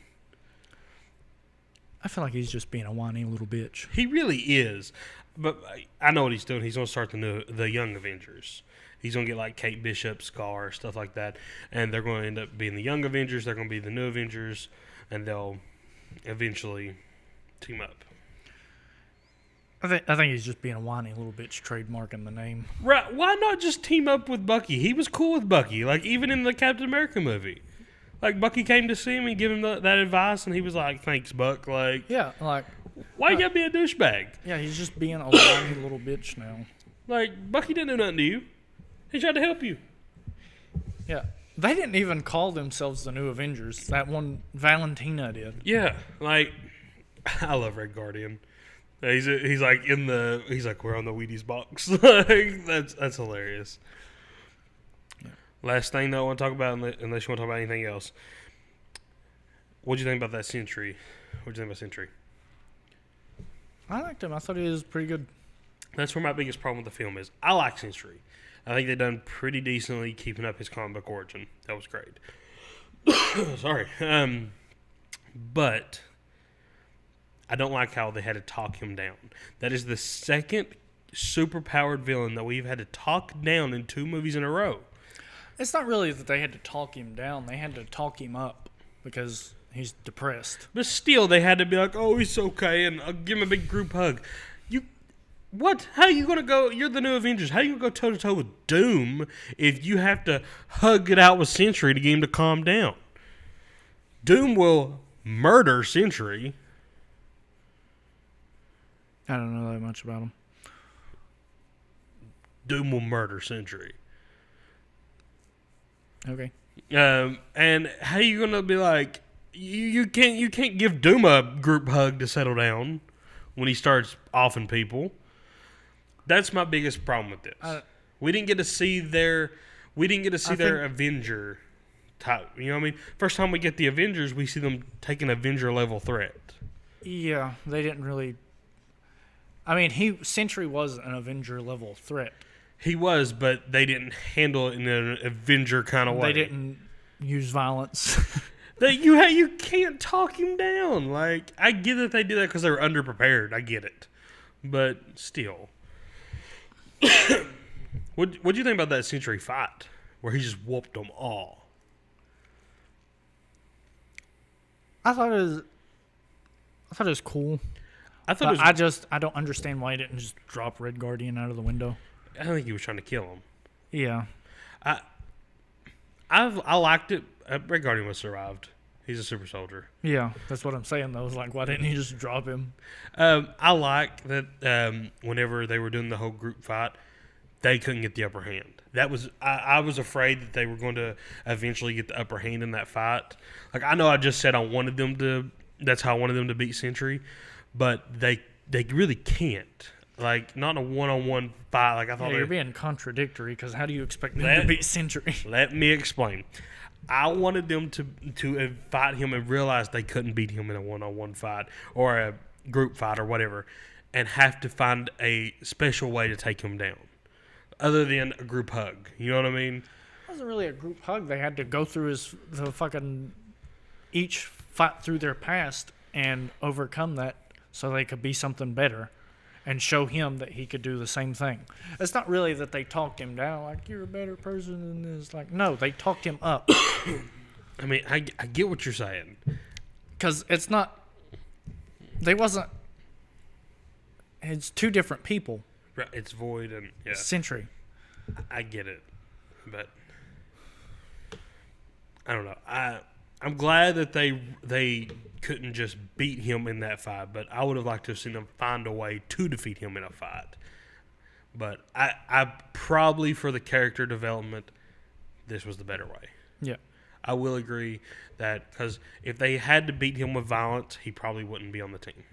I feel like he's just being a whiny little bitch. He really is. But I know what he's doing. He's going to start the Young Avengers. He's going to get like Kate Bishop, Scar, stuff like that. And they're going to end up being the Young Avengers. They're going to be the New Avengers. And they'll eventually team up. I think he's just being a whiny little bitch, trademarking the name. Right. Why not just team up with Bucky? He was cool with Bucky. Like, even in the Captain America movie. Like, Bucky came to see him and give him that advice, and he was like, thanks, Buck. Like, yeah, like... Why you gotta be a douchebag? Yeah, he's just being a whiny little bitch now. Like, Bucky didn't do nothing to you. He tried to help you. Yeah. They didn't even call themselves the New Avengers. That one, Valentina did. Yeah, like, I love Red Guardian. He's like we're on the Wheaties box. Like, that's hilarious. Yeah. Last thing that I want to talk about, unless you want to talk about anything else. What'd you think about that Sentry? What'd you think about Sentry? I liked him. I thought he was pretty good. That's where my biggest problem with the film is. I like Sentry. I think they've done pretty decently keeping up his comic book origin. That was great. Sorry. But I don't like how they had to talk him down. That is the second superpowered villain that we've had to talk down in 2 movies in a row. It's not really that they had to talk him down. They had to talk him up because he's depressed. But still, they had to be like, oh, he's okay, and give him a big group hug. What? How are you going to go? You're the New Avengers. How are you going to go toe-to-toe with Doom if you have to hug it out with Sentry to get him to calm down? Doom will murder Sentry. I don't know that much about him. Doom will murder Sentry. Okay. And how are you going to be like, You can't give Doom a group hug to settle down when he starts offing people. That's my biggest problem with this. We didn't get to see their Avenger type. You know what I mean? First time we get the Avengers, we see them take an Avenger level threat. Yeah, they didn't really. I mean, Sentry was an Avenger level threat. He was, but they didn't handle it in an Avenger kind of way. They didn't use violence. You can't talk him down. Like, I get that they did that because they were underprepared. I get it, but still. What'd you think about that Sentry fight where he just whooped them all? I thought it was cool. I don't understand why he didn't just drop Red Guardian out of the window. I think he was trying to kill him. Yeah. I liked it. Red Guardian was survived. He's a super soldier. Yeah, that's what I'm saying, though. It's like, why didn't he just drop him? I like that whenever they were doing the whole group fight, they couldn't get the upper hand. I was afraid that they were going to eventually get the upper hand in that fight. Like, I know I just said that's how I wanted them to beat Sentry, but they really can't. Like, not in a one-on-one fight. Like I thought. You're being contradictory, because how do you expect them to beat Sentry? Let me explain. I wanted them to fight him and realize they couldn't beat him in a one-on-one fight or a group fight or whatever, and have to find a special way to take him down, other than a group hug. You know what I mean? It wasn't really a group hug. They had to go through each fight through their past and overcome that so they could be something better. And show him that he could do the same thing. It's not really that they talked him down, like, you're a better person than this. Like, no, they talked him up. I mean, I get what you're saying. Because it's two different people. Right, it's Void and, yeah. Sentry. I get it. But, I don't know. I'm glad that they couldn't just beat him in that fight, but I would have liked to have seen them find a way to defeat him in a fight. But I probably, for the character development, this was the better way. Yeah. I will agree that, because if they had to beat him with violence, he probably wouldn't be on the team.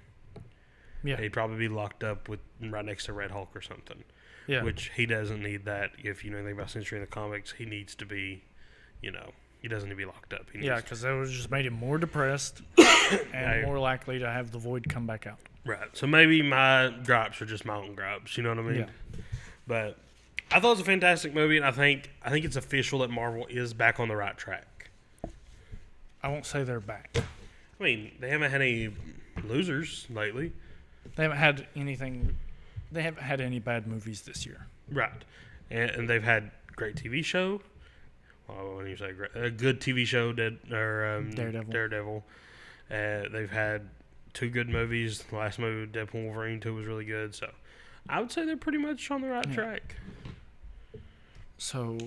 Yeah. He'd probably be locked up right next to Red Hulk or something. Yeah. Which he doesn't need that. If you know anything about Sentry in the comics, he needs to be, he doesn't need to be locked up. Because that would just made him more depressed and more likely to have the Void come back out. Right. So maybe my gripes are just my own gripes. You know what I mean? Yeah. But I thought it was a fantastic movie, and I think it's official that Marvel is back on the right track. I won't say they're back. I mean, they haven't had any losers lately. They haven't had anything. They haven't had any bad movies this year. Right. And they've had great TV show. Well, when you say great, a good TV show, Daredevil. They've had two good movies. The last movie, Deadpool & Wolverine 2, was really good. So I would say they're pretty much on the right track. So,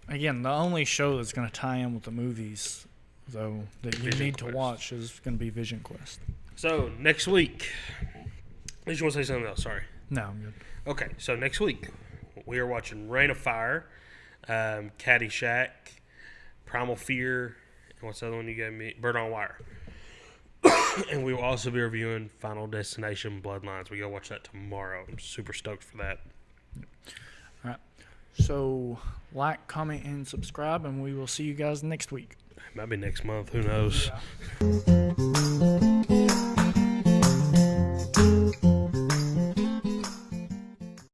again, the only show that's going to tie in with the movies, though, that you need to watch is going to be Vision Quest. So, next week. At least you want to say something else? Sorry. No, I'm good. Okay, so next week, we are watching Reign of Fire, Caddyshack, Primal Fear, and what's the other one you gave me? Bird on Wire. And we will also be reviewing Final Destination Bloodlines. We go watch that tomorrow. I'm super stoked for that. All right. So, like, comment, and subscribe, and we will see you guys next week. It might be next month. Who knows? Yeah.